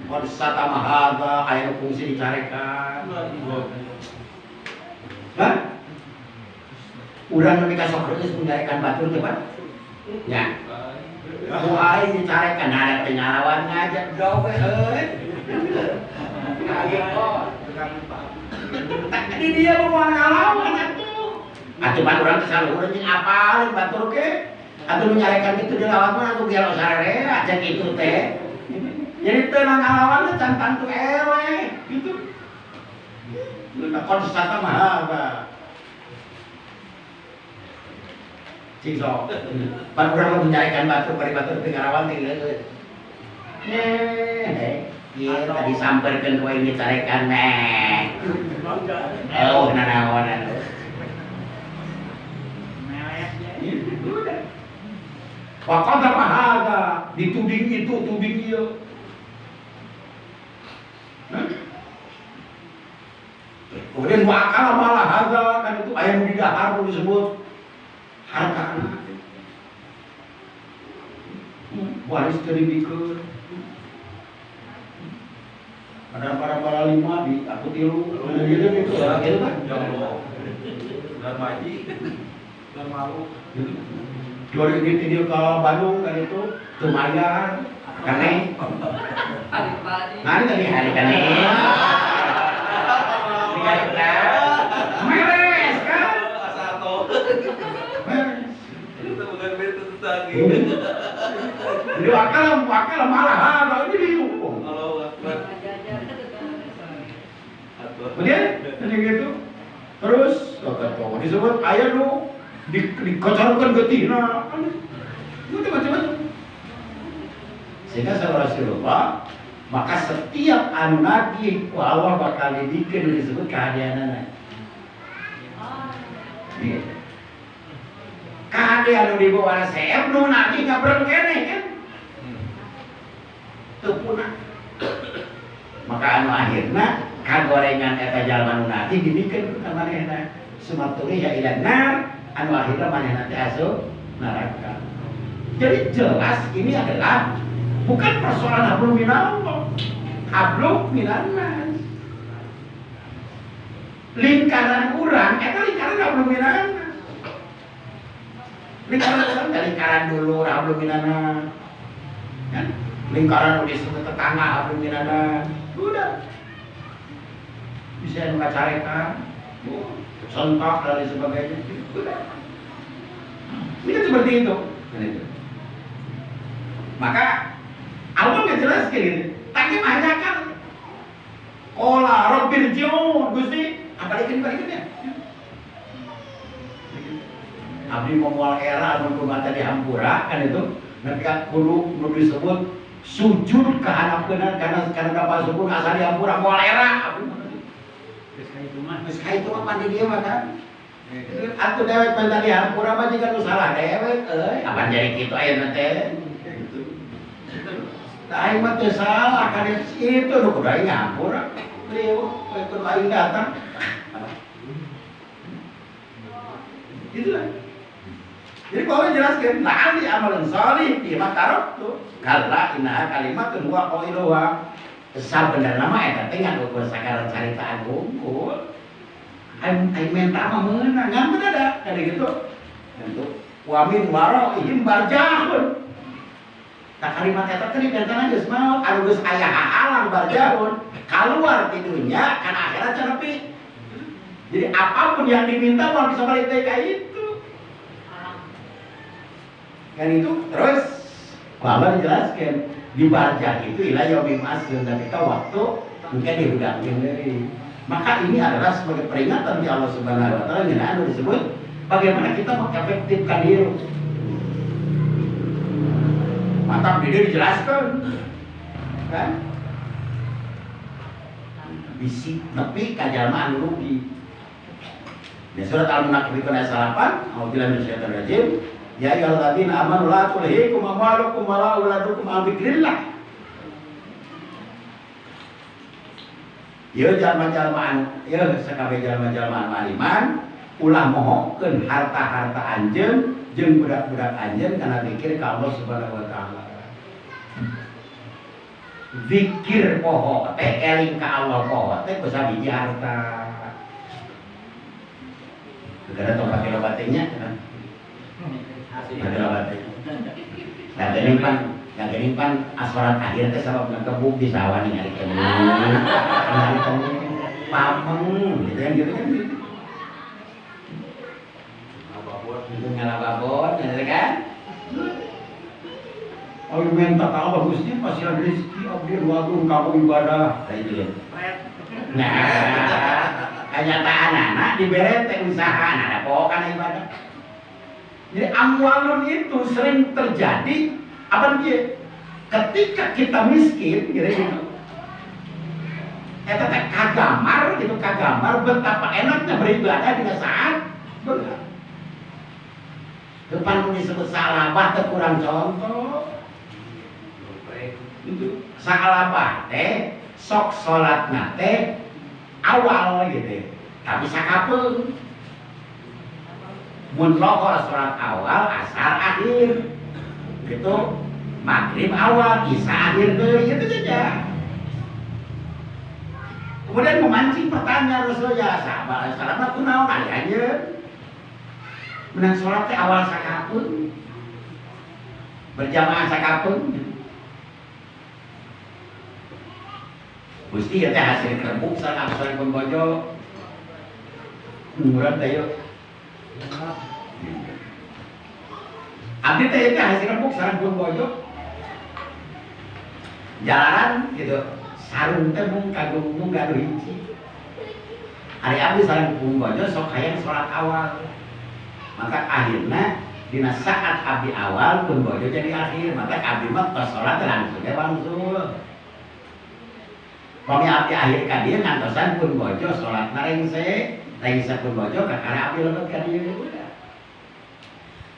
pada saat mahada air fungsi dicarekan Hah? Urang mereka sok geus mencarekan batur teh Pak nya mau air dicarekan ada penyalawan ngajak doge euy Tadi dia mau ngalawan atuh. Atuh pan urang teh saluhur jeung apal batur ke. Atuh nyarekan kitu di lawat mah atuh gelo sarere aja kitu teh. Jadi teu ngalawan teh can tantu eleh gitu. Lu konstan mah cing sok. Pan urang mau nyarekan batur bari batur teu ngarawan teh leut. Iya, tadi samperkeun kowe dicarekan neh. Oh, nanaon anu. Wakada mahada, dituding itu, tuding ieu. Kemudian wakala malah hada, kan itu ayam di dahar disebut harta anak. Waris teribikeun. Ada para lima di aku tiru gitu kan dan maji dan malu dua ini tidur ke Bandung kan itu lumayan kane nanti tadi hari kane meres kan satu itu bukan betul lagi jadi wakal malah ada ini dihukum kemudian gitu terus disebut ayah lu dikocorkan getina itu macam-macam sehingga saudara lupa maka setiap anu nagih ku Allah bakal dibikin disebut kehadianana kehadian anu dibawa seep nu nagih ngabreng keneh kan teu punah maka anu akhirna kagorengan eta jalma nu nagih dibikeun ka manehna sumaturi ya ilanar anu akhirna manehna teh asup neraka. Jadi jelas ini adalah bukan persoalan hablum minallah, hablum minannas. Lingkaran urang eta lingkaran hablum minannas. Lingkaran urang teh lingkaran dulu hablum minannas. Kan? Lingkaran di tetangga hablum minannas. Udah bisa anu kacarekan, sontak dan lain sebagainya. Ini kan seperti itu. Maka Allah ngejelaskan ini. Tapi banyak kan. Qala rabbirji'un Gusti, balikin ya. Abdi moal era anu kumata di hampura kan itu. Nanti kudu disebut sujud ke hanapkeun karena dapat suku asal di hampura moal era. Geus ka itu mah pandi dieu mah kan. Atuh dewek mah tadi hampura mah jiga nu salah dewek apan jadi kitu ayeuna teh. Tah aing mah teu salah kan itu nu kudu aing hampura. Beliau kudu aing datang. Itulah. Jadi kalau jelaskan la'ali amalan sholih fi matarok tuh kalla innaha kalimatun huwa qailuha sabenerna nama eta teh nganggo sakaran carita agung aing menta mah meunang ngan mendadak kali gitu tentu wa min waraihim barjahun tak kalimat eta teh dikatakan geus mau anu geus aya hahalang barjahun keluar di dunia kan akhirat canepi jadi apapun yang diminta mau bisa balik teh ka itu kan itu terus Allah dijelaskan di barjah itu ilah yaumil masjid dan kita waktu mungkin dihudangin dari maka ini adalah sebagai peringatan di Allah Subhanahu Wa Taala yang disebut bagaimana kita mengefektifkan diri. Mantap dia dijelaskan kan bisi tapi kajalmaan rugi di surat Al-Munafiqun ayat 8 a'udzubillahi minasyaitonir rajim ya ayyuhalladzina amanu la tulhikum amwalukum wala auladukum an dzikrillah. Ya jalma-jalma anu, ya sakabeh jalma-jalma anu aliman ulah mohokeun harta-harta anjeun jeung budak-budak anjeun kana zikir ka Allah Subhanahu wa taala. Zikir poho teh eling ka Allah poho teh ku sabiji harta. Negara tong pake lobatenya kan. Ada lobatenya. Nah, ini pan Ya gini kan aswaran akhir teh sabab ngekebuk di sawah nih nyari temu pameng gitu kan gitu. Itu ngalababon gitu kan. Oh minta tahu bagusnya pasiran rezeki abdi wagung kamu ibadah kayak gitu. Nah, kenyataan anak diberi teh usaha ada pokoknya ibadah. Jadi amwalun itu sering terjadi apa dia? Ketika kita miskin, gitu. Eta teh kagamar gitu, kagamar betapa enaknya beribadah di saat berat. Depan disebut salabah teh kurang contoh. Itu salabah teh sok salat teh awal gitu. Tapi sakapeung. Mun lohor salat awal, asar akhir. Gitu. Maghrib awal, isya akhir deui gitu saja. Kemudian memancing pertanyaan Rasulullah, sahabat salat kunaon ari anjeun? Menang salat teh awal sakapeung. Berjamaah sakapeung. Gusti ya teh hasil kerbuk sareng absen pun bojo. Murah teh yeuh. Abdi teh hasil kerbuk sareng pun bojo. Jalanan gitu. Sarung teh mung kagum mung gaduh hiji. Ari abdi sareng pun bojo sok hayang salat awal. Maka akhirnya dina saat abdi awal pun bojo jadi akhir. Maka abdi mah tos salat langsung ge wangsul. Pami abdi akhir ka dieu ngantosan pun bojo salatna rengse pun bojo kakara abdi lebet ka dieu udah.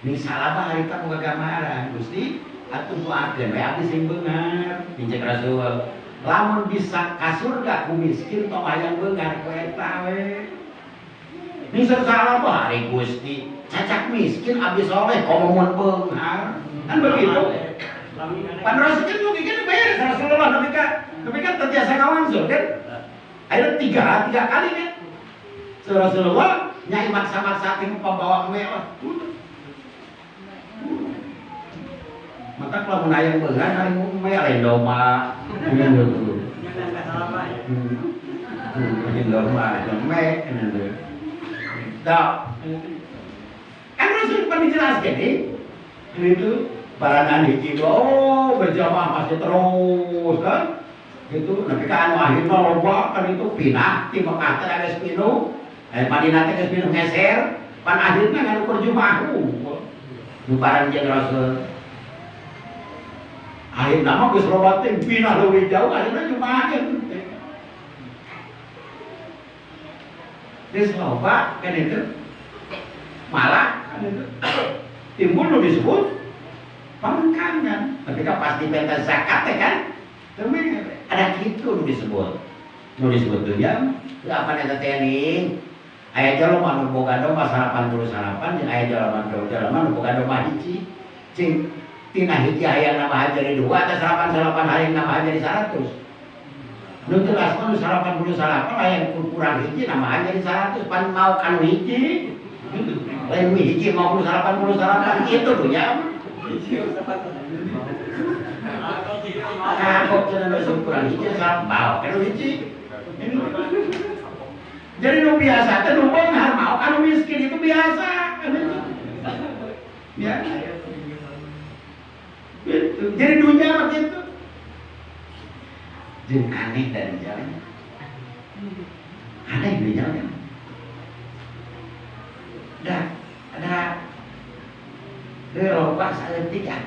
Ning salabah harita boga gamaran Gusti atuh doakeun we abdi sing beungar pinjek Rasul. Lamun bisa ka surga ku miskin tong hayang beungar ku eta we. Ning salabah hari Gusti cacak miskin abdi soleh komo mun beungar. Kan begitu. Pan Rasul kan mungkin bayar Rasulullah tapi kan terbiasa ngawangsul kan. Akhirnya tiga kali kan. Rasulullah nyai maksa-maksa tim pembawa mewah. Maka kalau menayang beungan hari meh lain domba. Domba meh kan Rasul kan dijelaskan itu baranan hiji berjamaah masih terus kan gitu tapi kan akhirnya loba kan itu pinah di Mekah teh geus pinu Madinah teh geus pinu geser pan akhirnya nganu perjumaah nu barang jeung Rasul akhirna mah geus loba teh pinah leuwih jauh akhirna jumaaheun geus loba kan itu malah kan itu timbul nu disebut pamengkangan ketika pas dipenta zakat teh kan ada gitu disebut dunia apa nih teh nih aya jelema nu boga domba sarapan jeung aya jelema nu boga domba hiji cing tina hiji aya nambah jadi 2 atau sarapan hari nambah jadi 100 nu jelas mah nu sarapan aya kurang hiji nambah jadi 100 pan mau kan hiji lain hiji mau sarapan itu dunia kok jangan bersyukuran hiji sambal kan hiji jadi nu biasa teh nu beunghar mau kan miskin itu biasa kan ya gitu jadi dunia mah gitu jeung aneh dari jalan aneh di jalan ada loba saeutik kan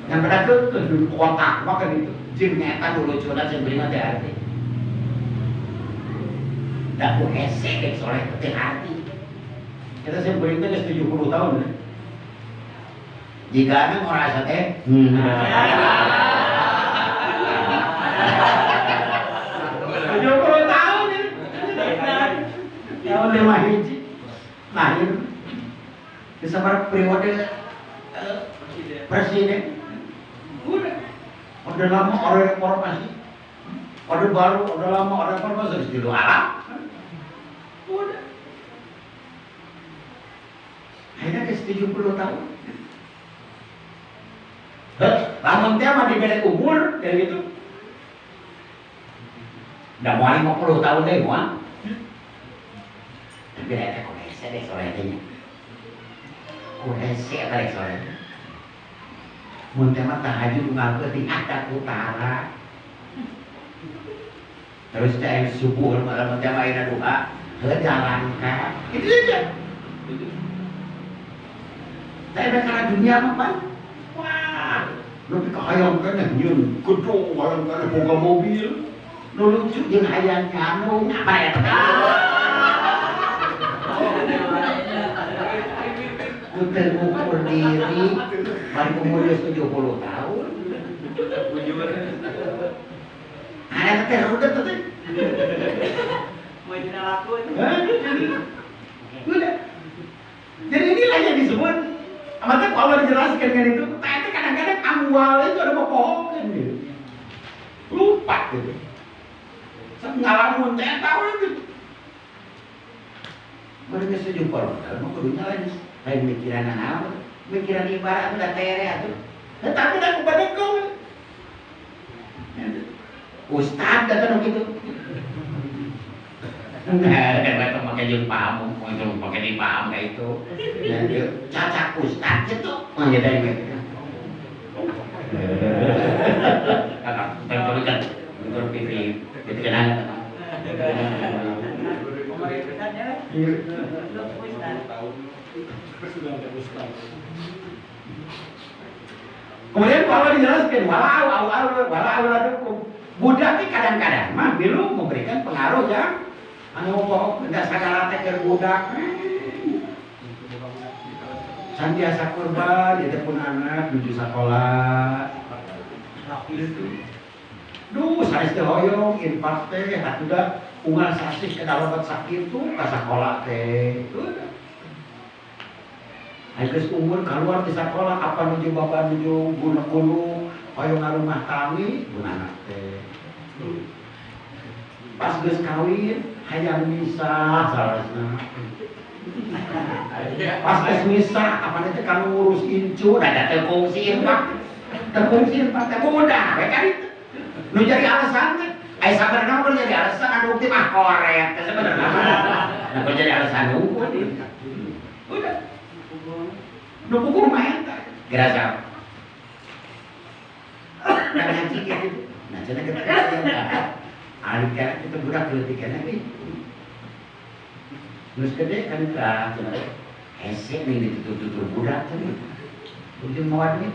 yang pada ke kotak maka gitu jeung nyata dulu lucuna jeung beri mah teh arti da ku hese ge soleh teh hati kita sih beri teh 70 tahun jika ada mau rasa teh 70 tahun tahun 5 hiji lahir di sabar periode presiden udah lama orang reformasi udah baru udah lama orang reformasi di luar alam udah akhirnya ke 70 tahun Lamun teh mah dibeda umur kayak gitu. Udah mau 50 tahun deh mau. Beda teh kok hese deh sore teh nya. Ku hese kali sore. Mun teh mah tahajud ngakeun di adat utara. Terus teh subuh malam teh mah aya doa, heuh jalan ka. Itu aja. Teh kana dunia mah pan. Wah, nu kahayang kana nyieun gedung hayang kana boga mobil. Nu lucu jeung hayang nyamung apa eta? Udah ngukur diri, bari umur 70 tahun. Ada teh udah tuh.
Mau dina laku itu.
Udah. Jadi inilah yang disebut. Amatnya kalau dijelaskan kan itu, tapi kadang-kadang awal itu ada bohongan gitu. Lupa gitu. Ngalamun teh tahu itu. Mereka setuju kalau mau kudunya lain mikiran apa? Mikiran ibarat udah tere atuh. Tetapi dah kepada kau. Ustaz datang gitu. Nah, kita pakai jeung paham, untuk pakai di paham kayak itu. Dan dia cacak ustaz itu, manja dari gitu. Kakak, tentu kan, untuk pilih, itu kenal. Kemudian kalau dijelaskan, walau budak ini kadang-kadang mah bilu memberikan pengaruh ya. Anu enggak sagala teh keur budak. Santiasa kurban, dia pun anak menuju sekolah. Duh, sanes teh hoyong infak teh hatuda unggal sasih ke dalam sakit tuh ka sakola teh. Geus umur keluar di sekolah apa nuju bapak nuju gunung-gunung hoyong ngarumah kami pun anak teh. Pas geus kawin hayang misah salasna. Pas geus misah apana teh kanu ngurus incu da teh kongsi infak. Teh kongsi infak teh budak we kan itu. Nu jadi alasan teh aya sabarna mah jadi alasan anu bukti mah korek teh sebenarnya. Nah kok jadi alasan unggul. Udah. Nu pukul mah eta. Gerasa. Nah ngaji gitu. Nah cenah kita alika itu budak leutikana we. Geus gede kan ka cenah hese nih ditutur budak teh. Ujung mau duit.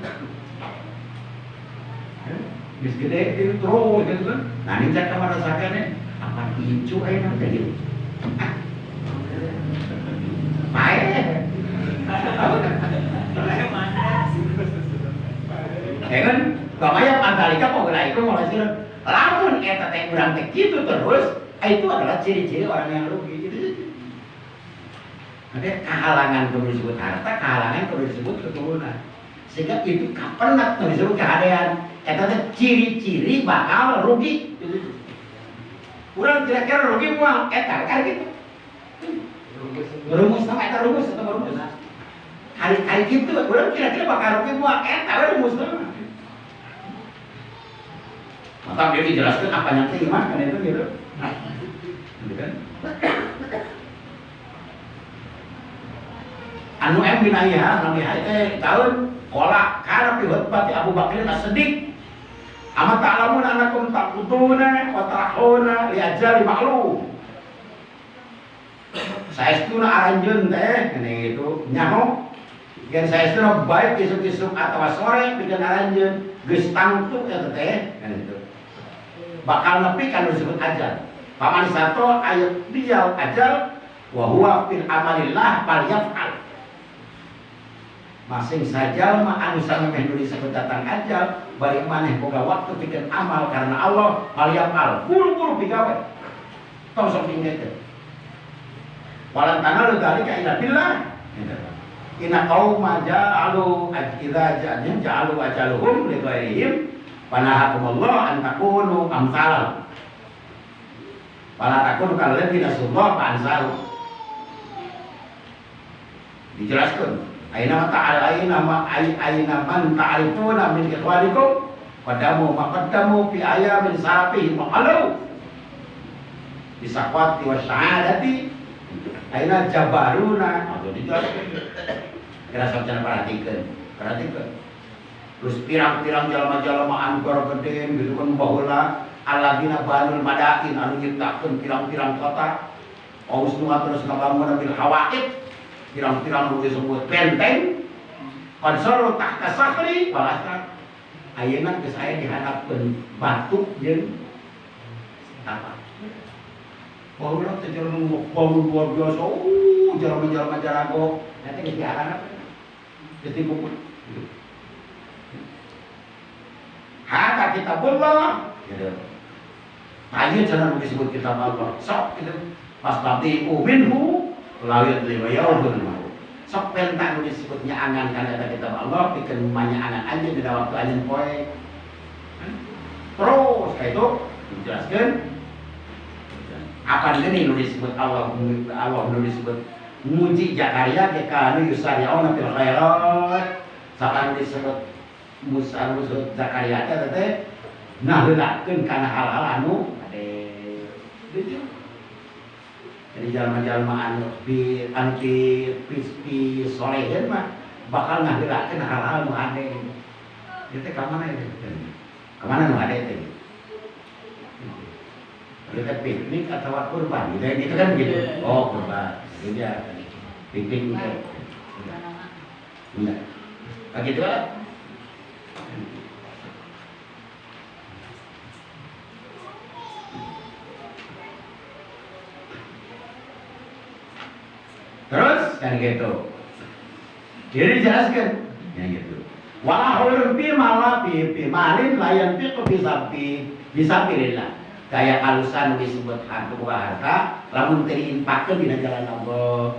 Geus gede itu terus gitu kan. Nah ini cak kamar rasakan apa incu aya nanti gitu. Bae. Ya kan, kamaya pantalika mau gelah itu mau hasil. Lamun eta teh urang teh kitu terus, itu adalah ciri-ciri orang yang rugi gitu. Ada kehalangan kudu disebut harta, kehalangan kudu disebut keturunan. Sehingga itu kapenat kudu disebut kehadean. Eta teh ciri-ciri bakal rugi. Urang kira-kira rugi moal eta kan gitu. Rumus sama eta rumus atau rumus. Kali-kali gitu, urang kira-kira bakal rugi moal eta we rumusna. Maka dia dijelaskan apa yang iman kan itu gitu. Gitu kan? Anu bin Ayah, Nabi Hayat tahun kolak karena pihut pati Abu Bakar As-Siddiq. Amat ta'lamun anakum taqutuna wa ta'khuna li ajali ma'lum. Saestuna aranjeun teh ngene gitu nyaho. Gen saestuna baik isuk-isuk atawa sore pikeun aranjeun geus tangtu eta teh kan itu. Bakal nepi kan disebut ajal. Paman sato ayat dial ajal wa huwa fil amalillah fal yaf'al. Masing saja mah anu samemeh nu disebut datang ajal bari maneh boga waktu pikeun amal karena Allah fal yaf'al. Buru-buru pigawe. Tong sok inget. Walan tanalu dzalika illa billah. Inna qauma ja'alu ja'alu ajaluhum li ghairihim panahakumullah an takunu amsal. Wala takunu kalladzina sallallahu ansaru. Dijelaskan Aina man ta'rifuna min ikhwanikum qaddamu maqaddamu fi ayamin sarafihim wa qalu bisakwati wa syahadati aina jabaruna atau dijelaskan kira sampeyan perhatikan terus pirang-pirang jalma-jalma angkor gede gitu kan baheula alladzina banul madain anu nyiptakeun pirang-pirang kota aus nu terus ngabangun bil hawaid pirang-pirang nu disebut benteng konsoru tahta sakhri walasa ayeuna geus aya dihadapkeun batu jeung apa baheula teh jalma bangun luar biasa jalma-jalma jarago nanti geus diarana ditipu haka kitabullah gitu. Tanya jangan disebut kitab Allah. Sok gitu. Pastati minhu lawiyat lima yaumul mau. Sok pentak disebutnya angan kana kitab Allah bikin banyak angan aja di waktu anjeun poe. Terus kayak itu dijelaskan apa ini nu disebut Allah nu disebut muji Zakaria ke kanu yusari'una fil khairat. Sapan disebut Musa Zakaria teh ngaheulakeun kana hal-hal anu ade gitu. Jadi jalma-jalma anu pi soleheun mah bakal ngaheulakeun hal-hal nu ade. Ieu teh ka mana ieu? Ka mana nu ade teh? Ieu teh piknik atawa kurban gitu kan gitu. Oh, kurban. Jadi dia piknik gitu. Enggak. Begitu lah. Terus kan gitu. Jadi jelaskan yang gitu. Walahul fi malin layan fi bisabirillah. Kayak alusan disebut harta lamun teu diinfakkeun dina jalan Allah.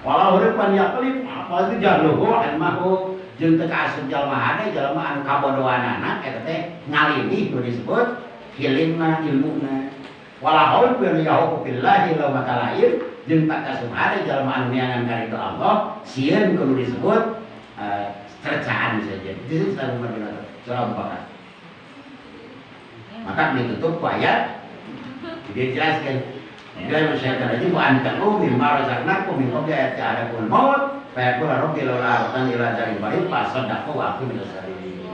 Walahul pan yaqlib apa itu jalluhu almahu jeung teu kaasup jalma ade jalma anu kabodohanana eta teh ngalini nu disebut hilmna ilmuna. Walahul pan yahu billahi la makalair jeung tak kasup hade jalma anu neangan ka ridho Allah sieun kudu disebut cercaan saja. Itu selalu berbeda surah Al-Baqarah. Maka ditutup ku ayat dia jelaskan dia masyarakat aja wa antaku mimma razaqnakum min qabli ayati adakumul maut fa yaqulu rabbi laula arsaltani ila ajalin qarib fa saddaqtu wa aqum minas salihin.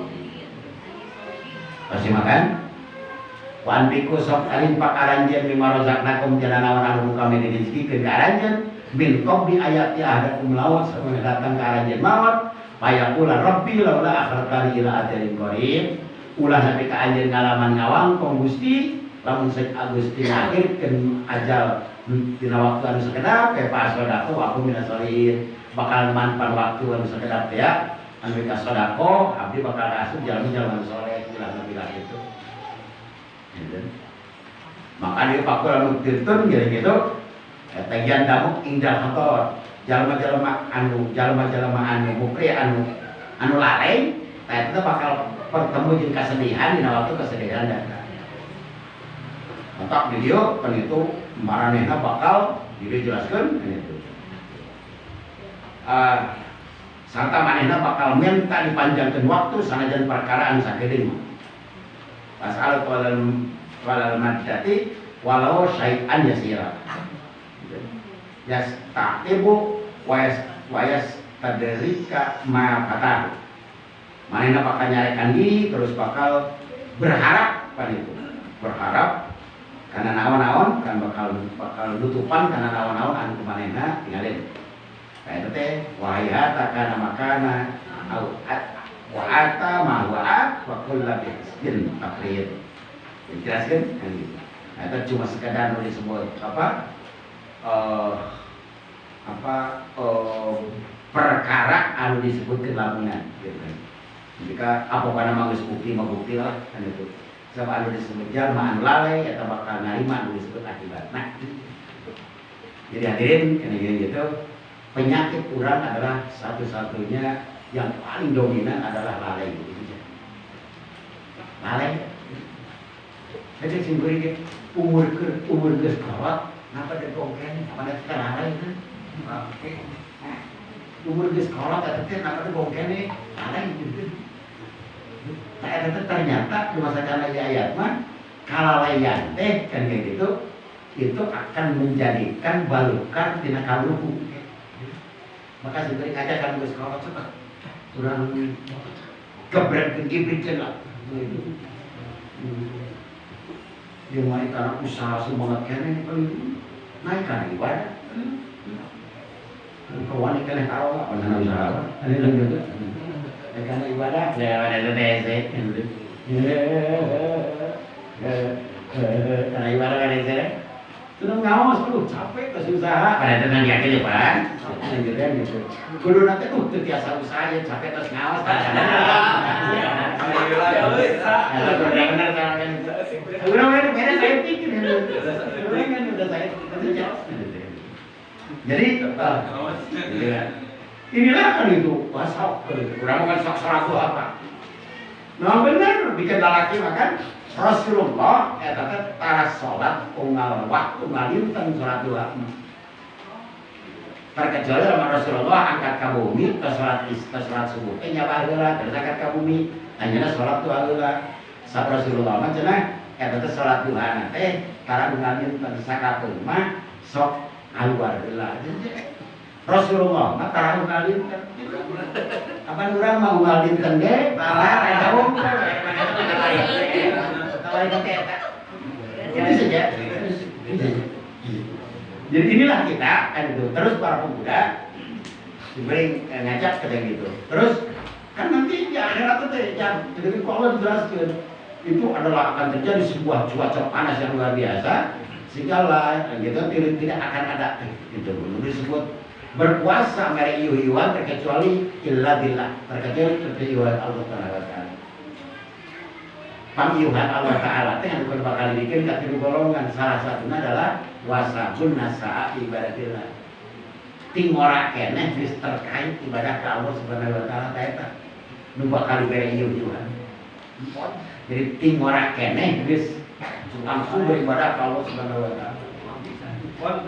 Masih makan? Wan biku sok alin pak aranjeun mimma razaqnakum jana naon anu kami direzekikeun ka aranjeun min qabli ayati adakum laut samana datang ka aranjeun maut fa yaqulu rabbi laula akhartani ila ajalin qarib ulah nepi ka anjeun ngalaman ngawangkong Gusti lamun seuk Gusti ngakhirkeun ajal dina waktu anu sakedap kae pas sodako aku minas solihin bakal manpan waktu anu sakedap teh ya anu ka sodako abdi bakal asup jalmi-jalmi soleh ulah nepi ka kitu. Maka dia pakul anu dirtun gitu tagian damuk ingdal kantor jalma-jalma anu mukri anu lalai tah eta bakal bertemu jeung kesedihan dina waktu kesedihan datang. Maka video kan itu maranehna bakal dijelaskan itu. Sarta manehna bakal minta dipanjangkeun waktu sanajan perkara anu sakedeung. Pasal walal maddati walau syai'an yasira. Yastaqibu wa yastadrika ma fatahu. Manehna bakal nyarekan diri terus bakal berharap pada itu. Berharap karena naon-naon kan bakal nutupan karena naon-naon anu manehna tinggalin. Kayak teh wahayata kana makana au wa ata ma wa'at wa kullu bi'in taqrir. Dijelaskan kan gitu. Nah, itu cuma sekedar nu disebut perkara anu disebutkeun lamunan gitu kan. Jika apa kana mah geus bukti lah kan itu. Sebab anu disebut jalma anu lalai eta bakal narima anu disebut akibat. Nah, jadi hadirin kan gitu. Penyakit urang adalah satu-satunya yang paling dominan adalah lalai gitu. Lalai. Jadi singgung ini umur geus kawat, ngapa degongken pada lalai kan? umur di sekolah eta teh apa teh bongkene lain gitu. Nah eta teh ternyata di masa kana ayat mah kalalaian teh kan kayak gitu itu akan menjadikan balukan tina kaluhu. Maka sebenarnya kaca kan di sekolah coba kurang gebrek gebrek lah. Yang lain tanah usaha semangat kene naik kan ibadah. Kawan ikan yang tahu apa tanah usaha apa? Ada yang gitu. Karena ibadah, ada desa. Karena ibadah kan desa. Sudah ngawas tuh capek kasih usaha. Ada tenan yakin ya pak. Gitu. Kudu nanti tiasa usaha ya capek terus ngawas. Benar kan. Benar beda saya pikir. Kan udah saya kerja. Jadi inilah kan itu pasal kurang kan sok apa. Nah benar bikin laki makan Rasulullah eta tara salat unggal waktu ngalinten salat duha. Terkecuali sama Rasulullah angkat ka bumi ke salat subuh teh nyawa heula terus angkat ka bumi anjeunna salat duha heula. Sa Rasulullah mah cenah eta teh salat duha teh tara ngalinten sakapeung mah sok keluar heula. Rasulullah mah tara ngalinten. Apa urang mau ngalinten ge tara eta unggul. Itu saja. Jadi inilah kita kan itu. Terus para pemuda diberi ngajak ke gitu. Terus kan nanti di akhirat itu yang dari Allah dijelaskan itu adalah akan terjadi sebuah cuaca panas yang luar biasa sehingga lah gitu tidak akan ada itu disebut berpuasa mere ieu-ieuan terkecuali illa billah terkecuali Allah Taala. Pangiyuhan Allah Ta'ala yang bakal bikin ke tiga golongan. Salah satunya adalah wasabun nasa'a ibadatillah. Tingora keneh bis terkait ibadah ke Allah Subhanahu wa Ta'ala taeta. Nu bakal diberi ieu-ieuhan. Jadi tingora keneh bis langsung beribadah ke Allah Subhanahu wa Ta'ala.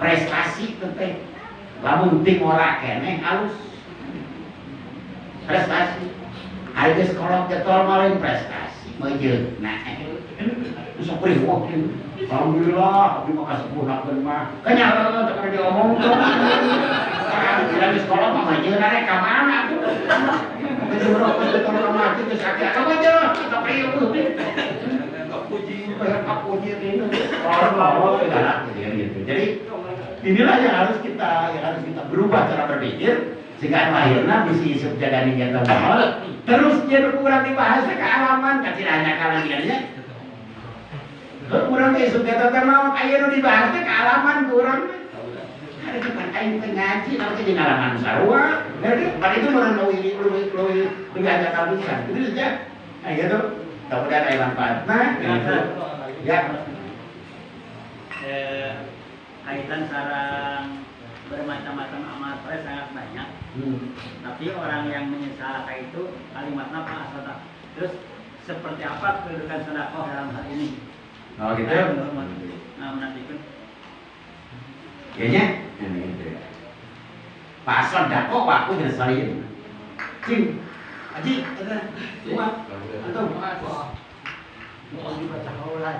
Prestasi teh lamun tingora keneh halus. Prestasi. Aya sekolah getol malin prestasi. Mejeun nah sok beri waktu alhamdulillah abdi mah kasempurnakeun mah kanyala teh kada diomong tuh di sekolah mah mejeun arek ka mana tuh geus ketemu mati geus sakit ka mejeun sok ieu kapuji ini orang gitu. Jadi inilah yang harus kita berubah cara berpikir sehingga akhirnya bisa isuk jagani nyata mahal terus dia kurang dibahas ke alaman kasih hanya kalangannya kurang isuk jagani mahal ayo dibahas ke alaman kurang ada tempat aing ngaji nanti di halaman sarua jadi pada itu orang lebih ada kabisan itu saja nah gitu mudah-mudahan ada manfaatnya gitu ya
kaitan sarang bermacam-macam amal soleh sangat banyak. Tapi orang yang menyesal itu kalimatnya apa asal. Terus seperti apa kedudukan sedekah dalam hal ini?
Oh gitu.
Nah, menantikan.
Kayaknya ini gitu. Pak sedekah waktu nyesalin. Cing, aji, ada dua atau mau dibaca haulah.